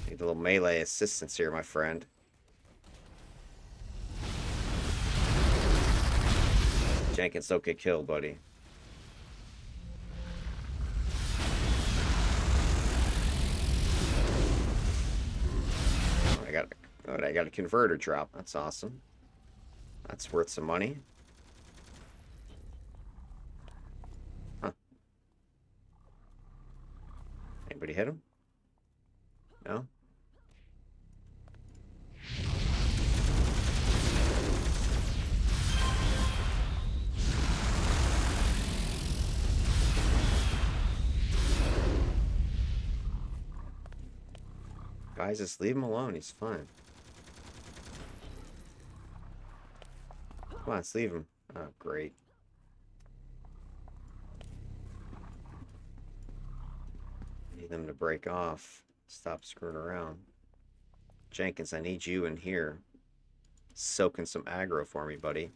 Need a little melee assistance here, my friend. Jenkins, don't get killed, buddy. I got a converter drop. That's awesome. That's worth some money. Huh. Anybody hit him? No? Guys, just leave him alone. He's fine. Come on, let's leave him. Oh, great. Need them to break off. Stop screwing around. Jenkins, I need you in here. Soaking some aggro for me, buddy.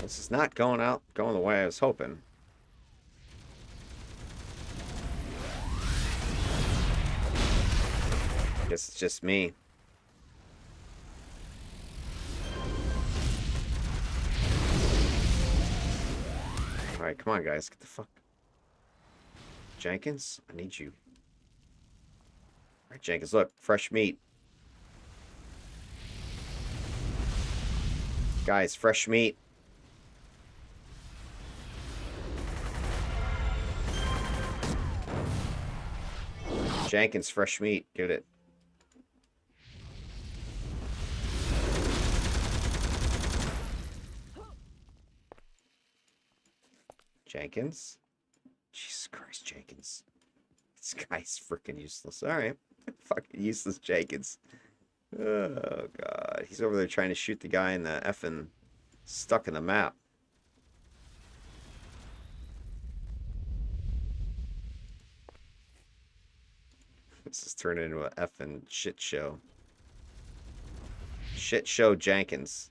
This is not going the way I was hoping. Guess it's just me. Alright, come on, guys. Get the fuck. Jenkins, I need you. Alright, Jenkins, look. Fresh meat. Guys, fresh meat. Jenkins, fresh meat. Get it. Jenkins? Jesus Christ, Jenkins. This guy's freaking useless. Alright. Fucking useless Jenkins. Oh, God. He's over there trying to shoot the guy in the effing stuck in the map. This is turning into an effing shit show. Shit show Jenkins.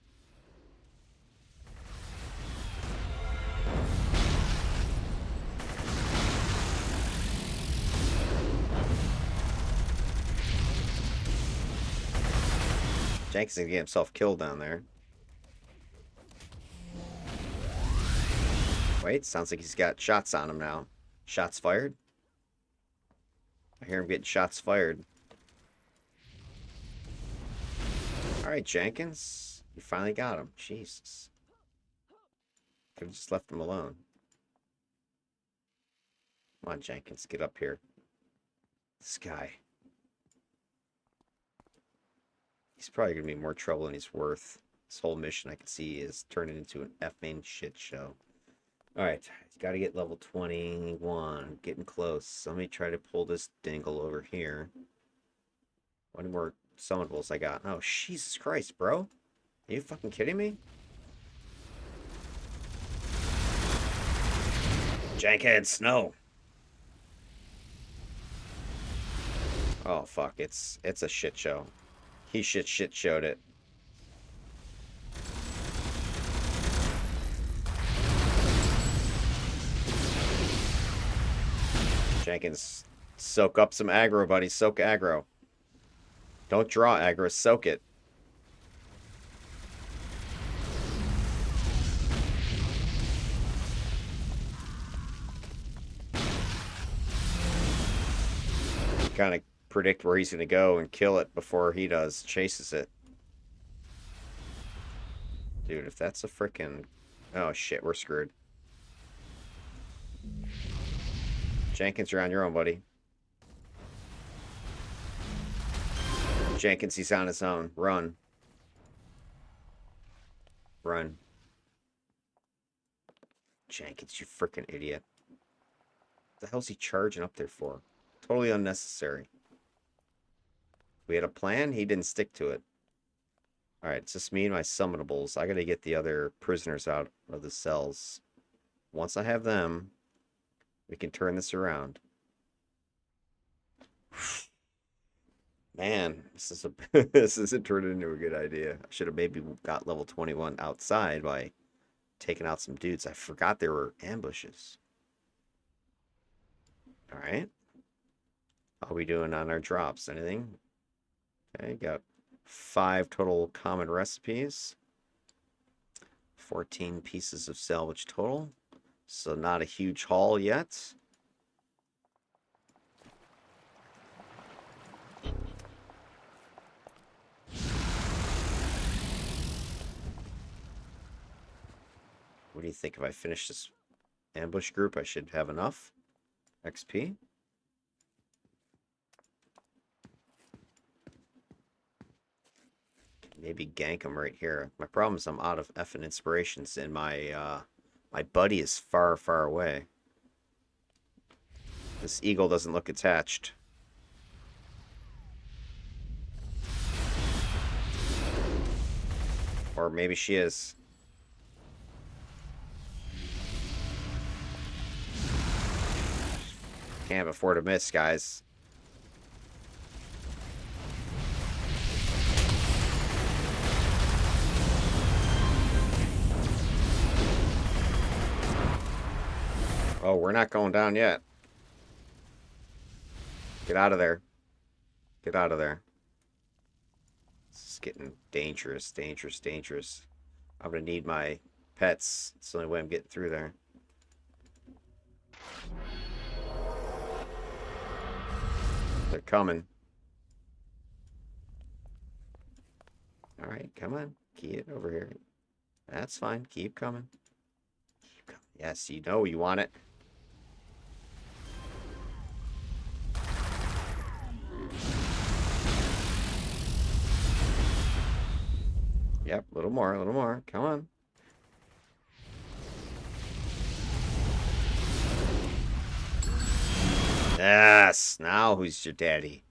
Jenkins can get himself killed down there. Wait, sounds like he's got shots on him now. Shots fired? I hear him getting shots fired. Alright, Jenkins. You finally got him. Jesus. Could have just left him alone. Come on, Jenkins. Get up here. This guy. He's probably going to be more trouble than he's worth. This whole mission I can see is turning into an effing shit show. Alright, got to get level 21. Getting close. Let me try to pull this dingle over here. What more summonables I got? Oh, Jesus Christ, bro. Are you fucking kidding me? Jenkins, no. Oh, fuck. It's a shit show. He shit showed it. Jenkins, soak up some aggro, buddy. Soak aggro. Don't draw aggro, soak it. Kind of predict where he's going to go and kill it before he does. Chases it. Dude, if that's a frickin'... Oh, shit, we're screwed. Jenkins, you're on your own, buddy. Jenkins, he's on his own. Run. Run. Jenkins, you frickin' idiot. What the hell's he charging up there for? Totally unnecessary. We had a plan. He didn't stick to it. All right, it's just me and my summonables. I got to get the other prisoners out of the cells. Once I have them, we can turn this around. Man, this isn't turning into a good idea. I should have maybe got level 21 outside by taking out some dudes. I forgot there were ambushes. All right. How are we doing on our drops? Anything? Okay, got 5 total common recipes. 14 pieces of salvage total. So not a huge haul yet. What do you think? If I finish this ambush group, I should have enough XP? Maybe gank them right here. My problem is I'm out of effing inspirations, and my my buddy is far, far away. This eagle doesn't look attached. Or maybe she is. Can't afford to miss, guys. Oh, we're not going down yet. Get out of there. Get out of there. This is getting dangerous, dangerous, dangerous. I'm going to need my pets. It's the only way I'm getting through there. They're coming. All right, come on. Key it over here. That's fine. Keep coming. Keep coming. Yes, you know you want it. Yep, a little more, a little more. Come on. Yes, now who's your daddy?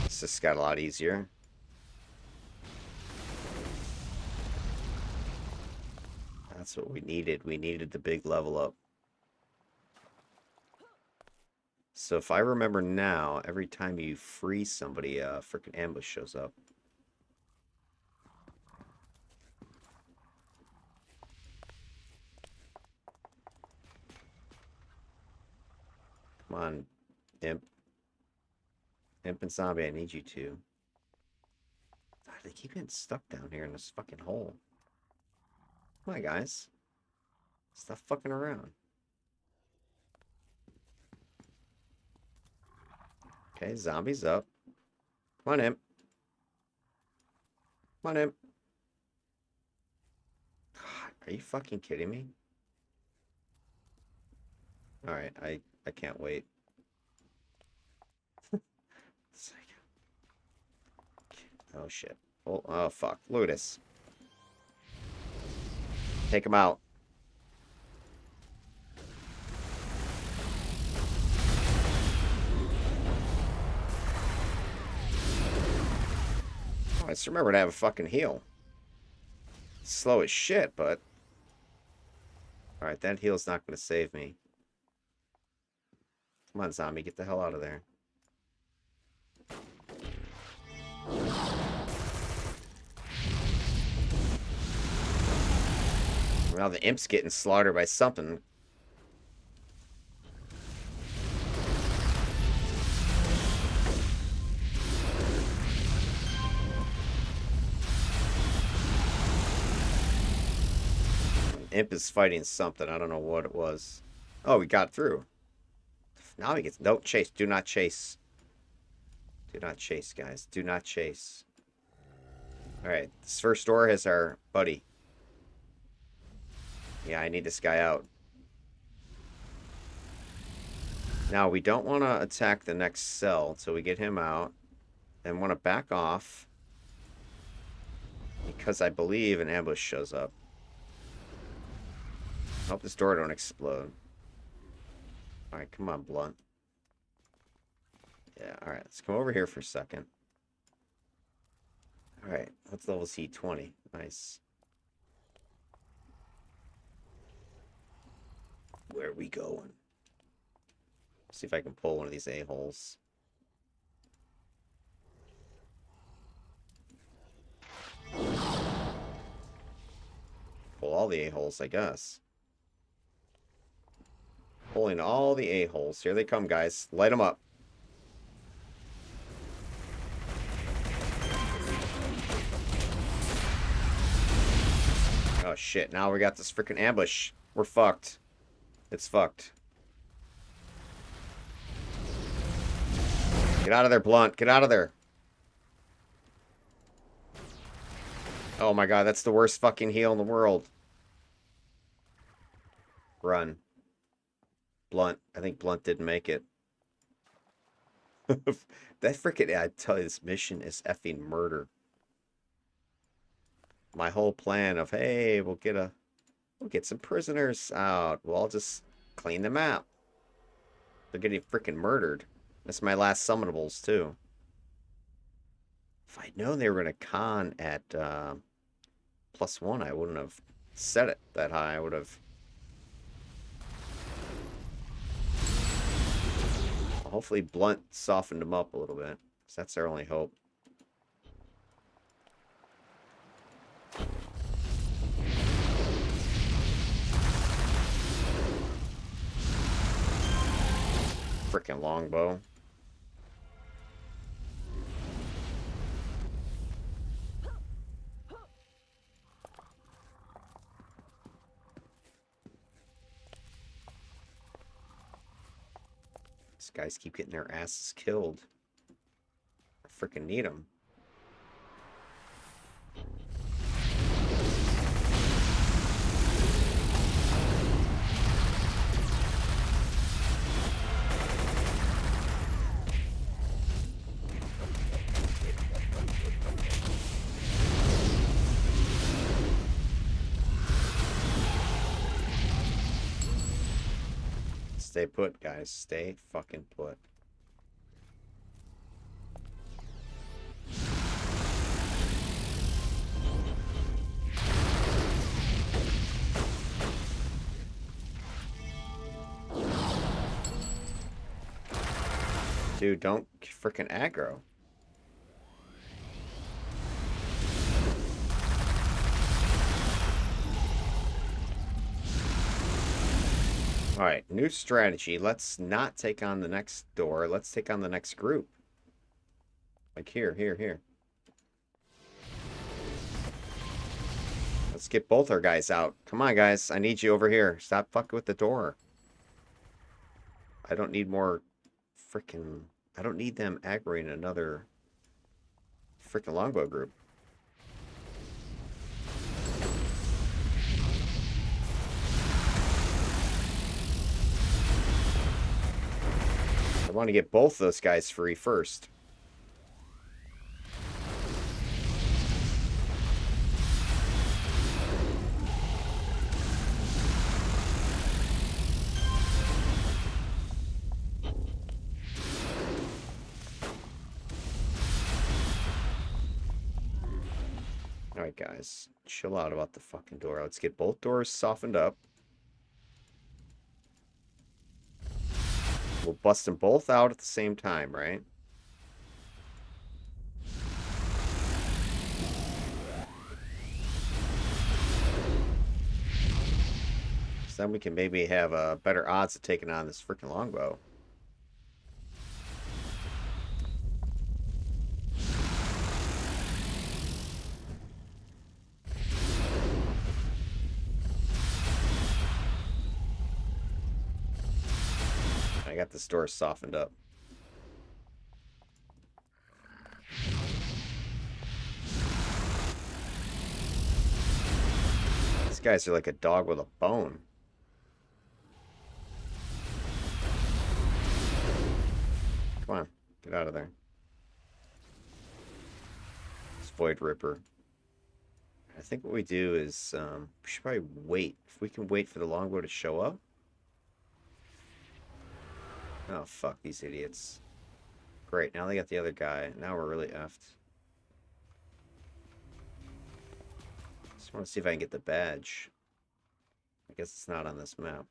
This just got a lot easier. That's what we needed. We needed the big level up. So if I remember now, every time you free somebody, a freaking ambush shows up. Come on, Imp. Imp and Zombie, I need you to. God, they keep getting stuck down here in this fucking hole. Come on, guys. Stop fucking around. Okay, Zombie's up. Come on, Imp. Come on, Imp. God, are you fucking kidding me? Alright, I can't wait. Oh, shit. Oh, fuck. Look at this. Take him out. Oh, just remember to have a fucking heal. Slow as shit, but... Alright, that heal's not going to save me. Come on, zombie. Get the hell out of there. Well, the imp's getting slaughtered by something. Imp is fighting something. I don't know what it was. Oh, we got through. Now he gets... Don't chase. Do not chase. Do not chase, guys. Do not chase. Alright. This first door has our buddy. Yeah, I need this guy out. Now, we don't want to attack the next cell until we get him out. And want to back off. Because I believe an ambush shows up. Hope this door don't explode. Alright, come on, Blunt. Yeah, alright, let's come over here for a second. Alright, what's level C? 20. Nice. Where are we going? See if I can pull one of these a-holes. Pull all the a-holes, I guess. Pulling all the a-holes. Here they come, guys. Light them up. Oh, shit. Now we got this freaking ambush. We're fucked. It's fucked. Get out of there, Blunt. Get out of there. Oh my god, that's the worst fucking heal in the world. Run. Blunt. I think Blunt didn't make it. That freaking... I tell you, this mission is effing murder. My whole plan of, hey, we'll get some prisoners out. Well, I'll just clean them out. They're getting freaking murdered. That's my last summonables, too. If I'd known they were going to con at +1, I wouldn't have set it that high. I would have... Hopefully Blunt softened them up a little bit. So that's our only hope. Freaking longbow. These guys keep getting their asses killed. I freaking need them. Stay put, guys. Stay fucking put. Dude, don't freaking aggro. Alright, new strategy. Let's not take on the next door. Let's take on the next group. Like here. Let's get both our guys out. Come on, guys. I need you over here. Stop fucking with the door. I don't need more freaking... I don't need them aggroing another freaking longbow group. I want to get both those guys free first. Alright, guys. Chill out about the fucking door. Let's get both doors softened up. We'll bust them both out at the same time, right? So then we can maybe have better odds of taking on this freaking longbow. I got this door softened up. These guys are like a dog with a bone. Come on, get out of there. It's Void Ripper. I think what we do is we should probably wait. If we can wait for the longbow to show up. Oh, fuck these idiots. Great, now they got the other guy. Now we're really effed. Just want to see if I can get the badge. I guess it's not on this map.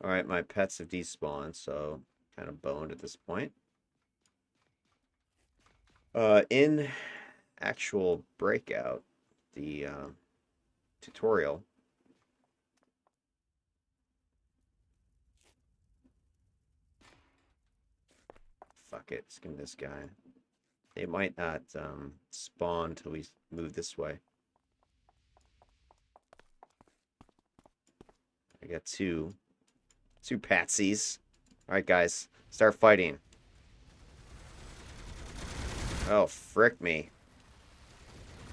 Alright, my pets have despawned, so kind of boned at this point. In actual Breakout, the tutorial, fuck it, let's give me this guy. They might not spawn until we move this way. I got two patsies. Alright, guys, start fighting. Oh, frick me.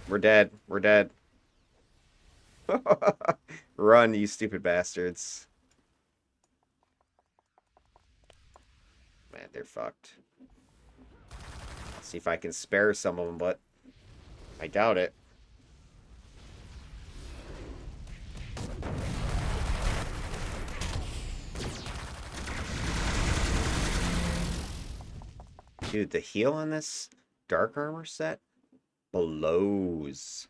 We're dead. We're dead. Run, you stupid bastards. Man, they're fucked. I'll see if I can spare some of them, but I doubt it. Dude, the heal on this dark armor set blows.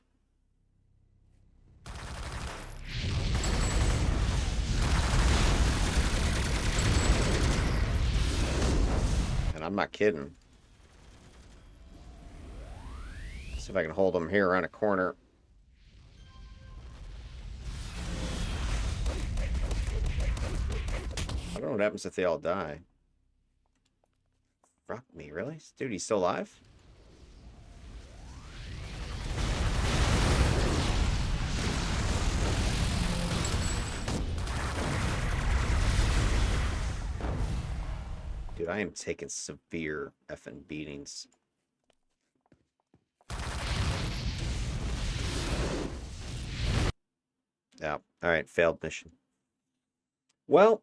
And I'm not kidding. See if I can hold them here around a corner. I don't know what happens if they all die. Fuck me, really? Dude, he's still alive? Dude, I am taking severe effing beatings. Yeah. Alright, failed mission. Well,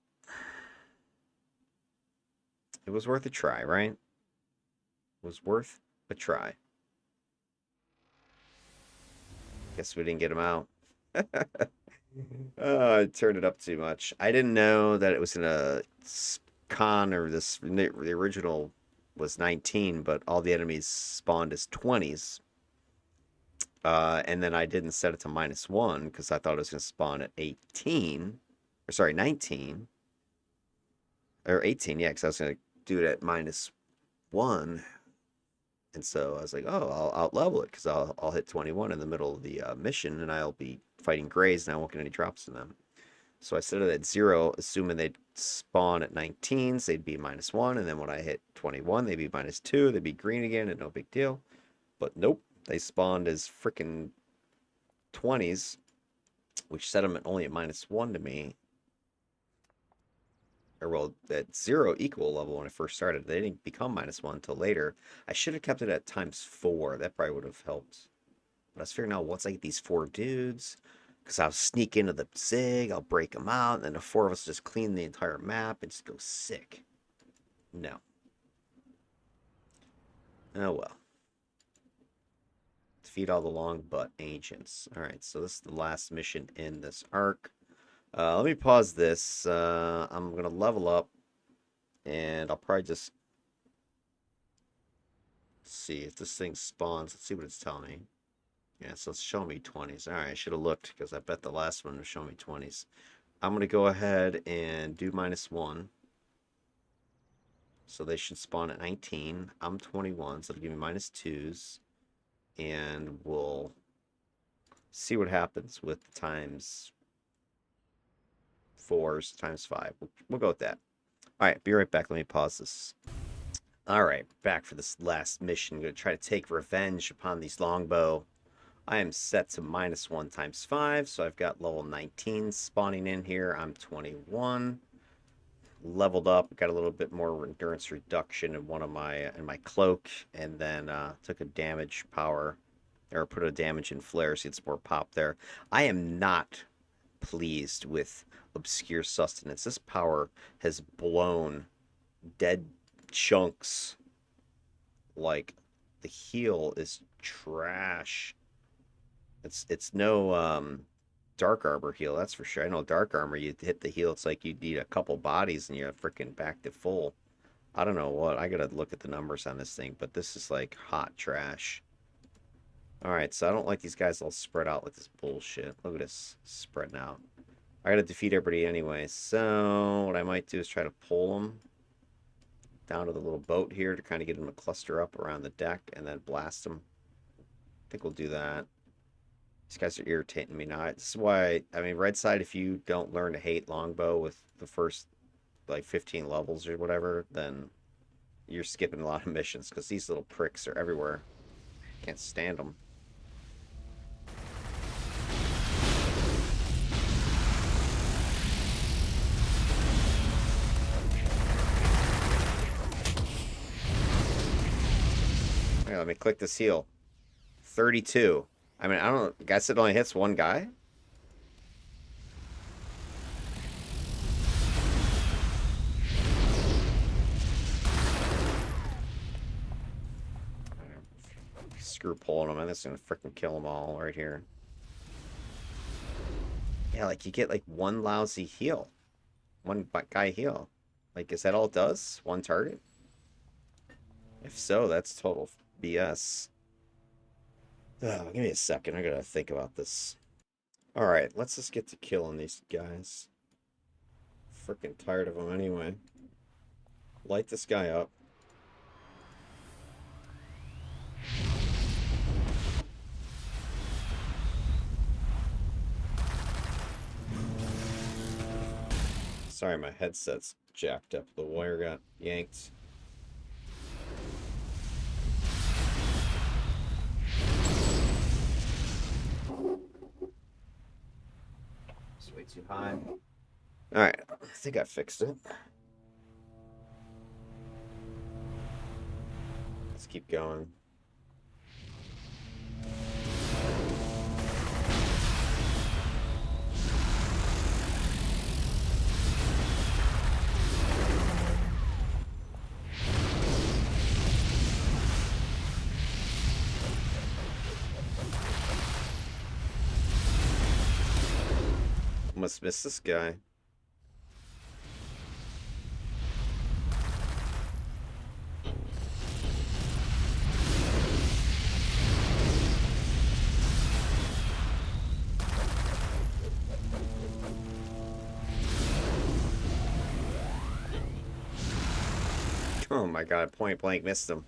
it was worth a try, right? It was worth a try. Guess we didn't get him out. Oh, I turned it up too much. I didn't know that it was in a con, or the original was 19, but all the enemies spawned as 20s. And then I didn't set it to -1 because I thought it was going to spawn at 18. Or sorry, 19. Or 18, yeah, because I was going to do it at -1. And so I was like, oh, I'll out-level it because I'll hit 21 in the middle of the mission, and I'll be fighting Greys, and I won't get any drops in them. So I set it at 0, assuming they'd spawn at 19s, they'd be -1, and then when I hit 21, they'd be -2, they'd be green again, and no big deal. But nope, they spawned as freaking 20s, which set them only at -1 to me. Or well, at 0 equal level when I first started. They didn't become -1 until later. I should have kept it at ×4. That probably would have helped. But I was figuring out, once I get these 4 dudes, because I'll sneak into the Zig, I'll break them out, and then the 4 of us just clean the entire map and just go sick. No. Oh well. Defeat all the long butt ancients. Alright, so this is the last mission in this arc. Let me pause this. I'm going to level up, and I'll probably just see if this thing spawns. Let's see what it's telling me. Yeah, so it's showing me 20s. Alright, I should have looked because I bet the last one was showing me 20s. I'm going to go ahead and do -1. So they should spawn at 19. I'm 21, so it'll give me -2s. And we'll see what happens with the ×4s, ×5. We'll go with that. Alright, be right back. Let me pause this. Alright, back for this last mission. I'm going to try to take revenge upon these longbow. I am set to -1 ×5, so I've got level 19 spawning in here. I'm 21. Leveled up, got a little bit more endurance reduction in my cloak, and then took a damage power, or put a damage in flare, so it's more pop there. I am not pleased with obscure sustenance. This power has blown dead chunks like the heal is trash. It's no dark armor heal, that's for sure. I know dark armor, you hit the heal, it's like you need a couple bodies and you're freaking back to full. I don't know what. I gotta look at the numbers on this thing, but this is like hot trash. Alright, so I don't like these guys all spread out like this bullshit. Look at this spreading out. I gotta defeat everybody anyway, so what I might do is try to pull them down to the little boat here to kind of get them to cluster up around the deck and then blast them. I think we'll do that. These guys are irritating me now. This is why, I mean, red side, if you don't learn to hate longbow with the first, like, 15 levels or whatever, then you're skipping a lot of missions, because these little pricks are everywhere. Can't stand them. Here, let me click this heal. 32. I mean, I don't know. I guess it only hits one guy? Screw pulling them. I'm just gonna freaking kill them all right here. Yeah, like you get like one lousy heal. One guy heal. Like, is that all it does? One target? If so, that's total BS. Oh, give me a second. I gotta think about this. Alright, let's just get to killing these guys. Freaking tired of them anyway. Light this guy up. Sorry, my headset's jacked up. The wire got yanked. It's way too high. Alright, I think I fixed it. Let's keep going. Almost missed this guy. Oh my god, point blank missed him.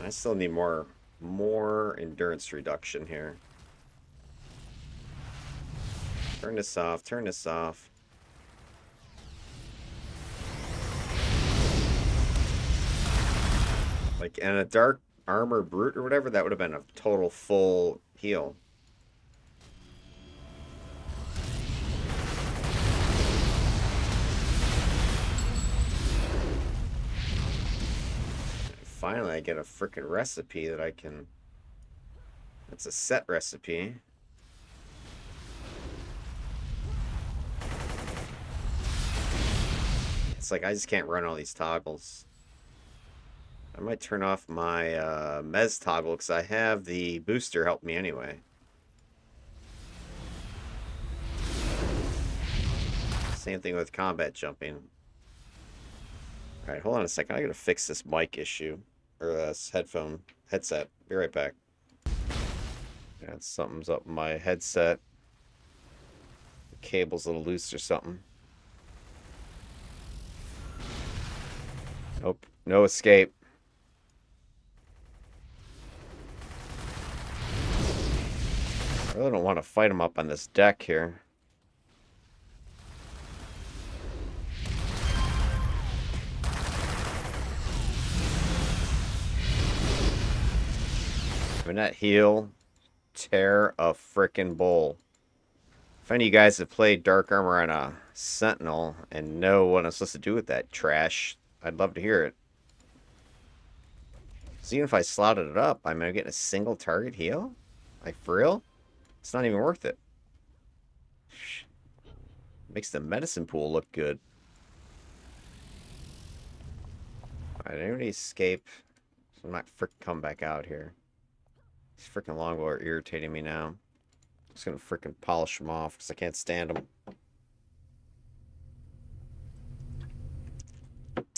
I still need more endurance reduction here. Turn this off, turn this off. Like, and a dark armor brute or whatever, that would have been a total full heal. Finally, I get a freaking recipe that I can... It's a set recipe. It's like I just can't run all these toggles. I might turn off my Mez toggle because I have the booster help me anyway. Same thing with combat jumping. Alright, hold on a second. I gotta fix this mic issue. Or this headset. Be right back. Yeah, something's up with my headset. The cable's a little loose or something. Nope. No escape. I really don't want to fight him up on this deck here. I mean, that heal Tear a frickin' bowl. If any of you guys have played Dark Armor on a Sentinel and know what I'm supposed to do with that trash, I'd love to hear it. So even if I slotted it up, I'm getting a single target heal? Like, for real? It's not even worth it. Makes the medicine pool look good. Alright, anybody escape? So I'm not frickin' coming back out here. These frickin' longbow are irritating me now. I'm just gonna frickin' polish them off because I can't stand them.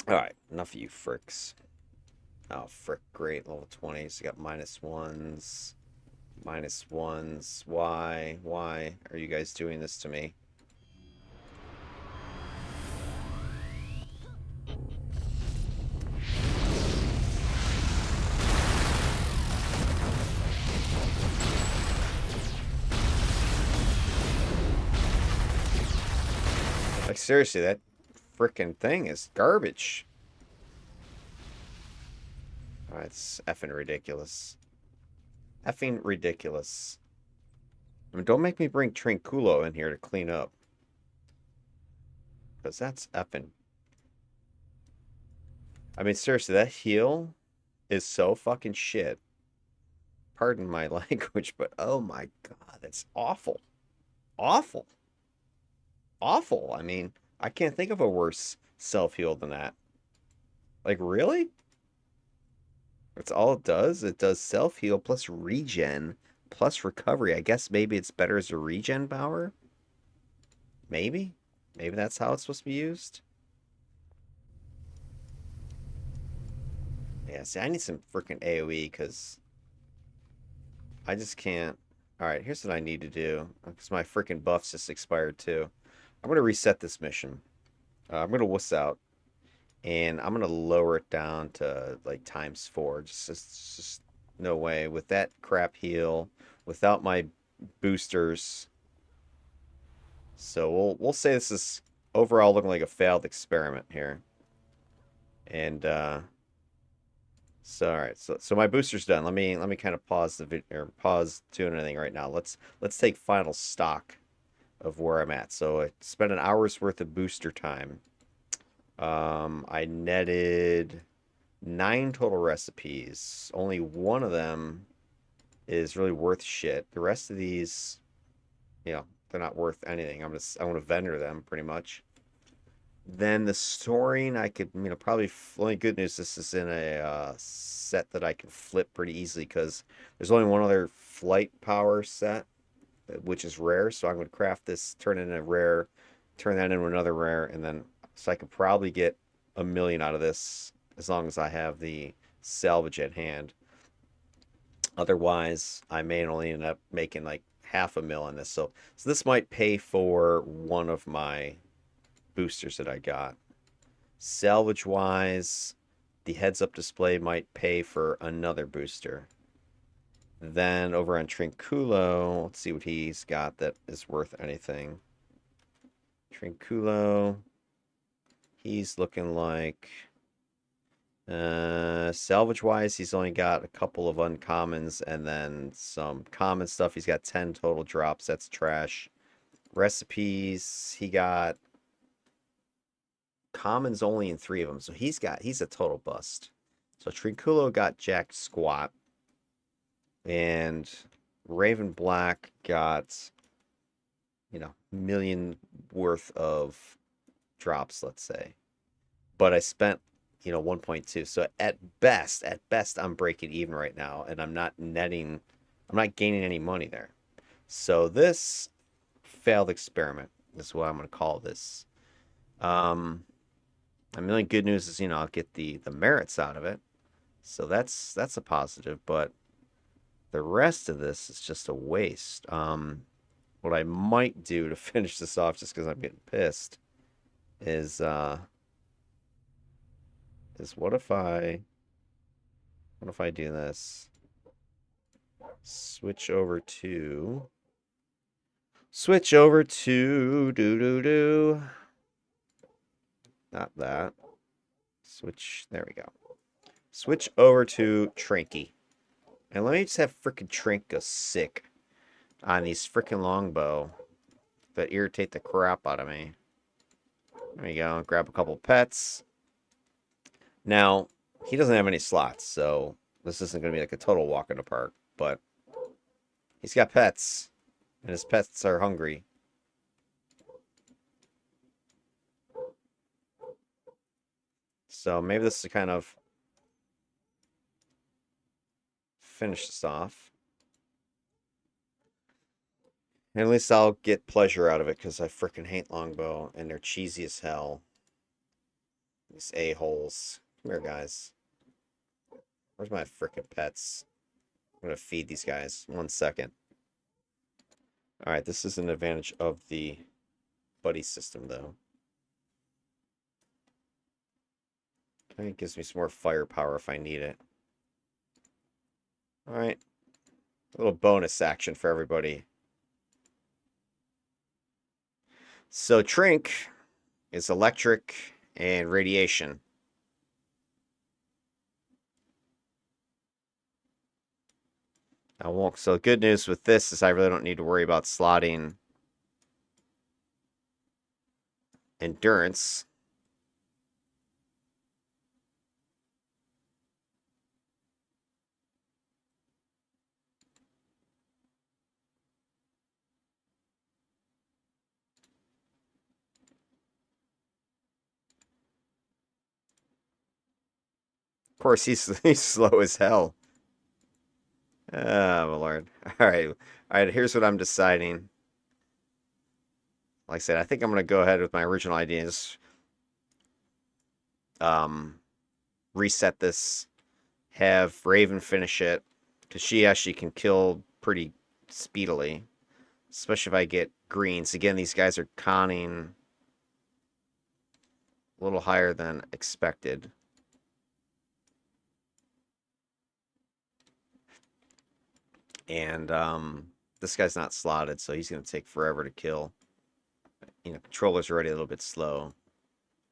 Alright, enough of you fricks. Oh, frick, great. Level 20s. You got minus ones. Minus ones. Why? Why are you guys doing this to me? Like, seriously, that frickin' thing is garbage. Alright, it's effing ridiculous. Effing ridiculous. I mean, don't make me bring Trinculo in here to clean up. Because that's effing. I mean, seriously, that heal is so fucking shit. Pardon my language, but oh my god, that's awful. Awful. Awful. I mean, I can't think of a worse self-heal than that. Like, really? That's all it does? It does self-heal plus regen plus recovery. I guess maybe it's better as a regen power? Maybe? Maybe that's how it's supposed to be used? Yeah, see, I need some freaking AoE because I just can't. Alright, here's what I need to do. Because my freaking buffs just expired too. I'm going to reset this mission. I'm going to wuss out. And I'm going to lower it down to like ×4. Just no way. With that crap heal, without my boosters. So we'll say this is overall looking like a failed experiment here. And so all right, so my booster's done. Let me kind of pause the video or pause doing anything right now. Let's take final stock of where I'm at. So I spent an hour's worth of booster time. I netted 9 total recipes. Only one of them is really worth shit. The rest of these, you know, they're not worth anything. I want to vendor them pretty much. Then the storing, I could, probably, only good news, this is in a set that I can flip pretty easily because there's only one other flight power set, which is rare. So I'm going to craft this, turn it into a rare, turn that into another rare, and then, so I could probably get 1,000,000 out of this as long as I have the salvage at hand. Otherwise, I may only end up making like 500,000 on this. So this might pay for one of my boosters that I got. Salvage wise, the heads up display might pay for another booster. Then over on Trinculo, let's see what he's got that is worth anything. Trinculo, he's looking like salvage wise, he's only got a couple of uncommons and then some common stuff. He's got 10 total drops. That's trash. Recipes, he got commons only in 3 of them. So he's a total bust. So Trinculo got jack squat. And Raven Black got, million worth of drops, let's say. But I spent, 1.2. So at best, I'm breaking even right now, and I'm not gaining any money there. So this failed experiment is what I'm going to call this. The only good news is, I'll get the merits out of it. So that's a positive, but the rest of this is just a waste. What I might do to finish this off, just because I'm getting pissed, is what if I do this? Switch over to do. Not that. Switch. There we go. Switch over to Trinky. And let me just have frickin' Trink go sick on these frickin' longbow that irritate the crap out of me. There we go. Grab a couple pets. Now, he doesn't have any slots, so this isn't going to be like a total walk in the park, but he's got pets, and his pets are hungry. So maybe this is kind of finish this off. And at least I'll get pleasure out of it because I freaking hate longbow and they're cheesy as hell. These a-holes. Come here, guys. Where's my freaking pets? I'm going to feed these guys. 1 second. Alright, this is an advantage of the buddy system, though. Okay, it gives me some more firepower if I need it. Alright. A little bonus action for everybody. So Trink is electric and radiation. I won't. So good news with this is I really don't need to worry about slotting endurance. Of course, he's slow as hell. Oh, my lord. All right. All right, here's what I'm deciding. Like I said, I think I'm going to go ahead with my original ideas. Reset this. Have Raven finish it. Because she actually can kill pretty speedily. Especially if I get greens. Again, these guys are conning a little higher than expected. And this guy's not slotted, so he's going to take forever to kill. You know, controller's already a little bit slow.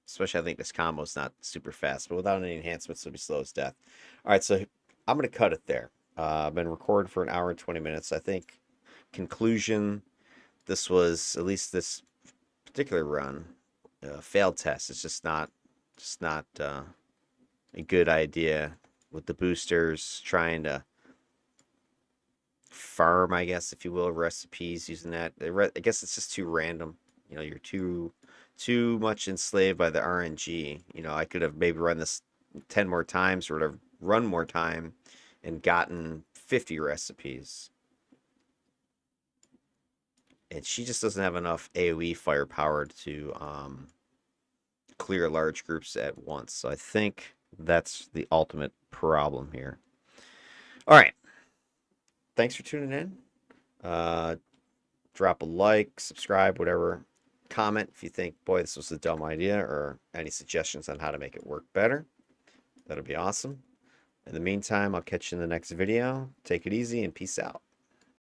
Especially, I think this combo's not super fast, but without any enhancements, it'll be slow as death. All right, so I'm going to cut it there. I've been recording for an hour and 20 minutes. I think, conclusion, this was, at least this particular run, failed test. It's just not a good idea with the boosters trying to farm, I guess, if you will, recipes using that. I guess it's just too random. You know, you're too much enslaved by the RNG. You know, I could have maybe run this 10 more times or would have run more time and gotten 50 recipes. And she just doesn't have enough AoE firepower to clear large groups at once. So I think that's the ultimate problem here. All right. Thanks for tuning in. Drop a like, subscribe, whatever. Comment if you think, boy, this was a dumb idea, or any suggestions on how to make it work better. That'll be awesome. In the meantime, I'll catch you in the next video. Take it easy and peace out.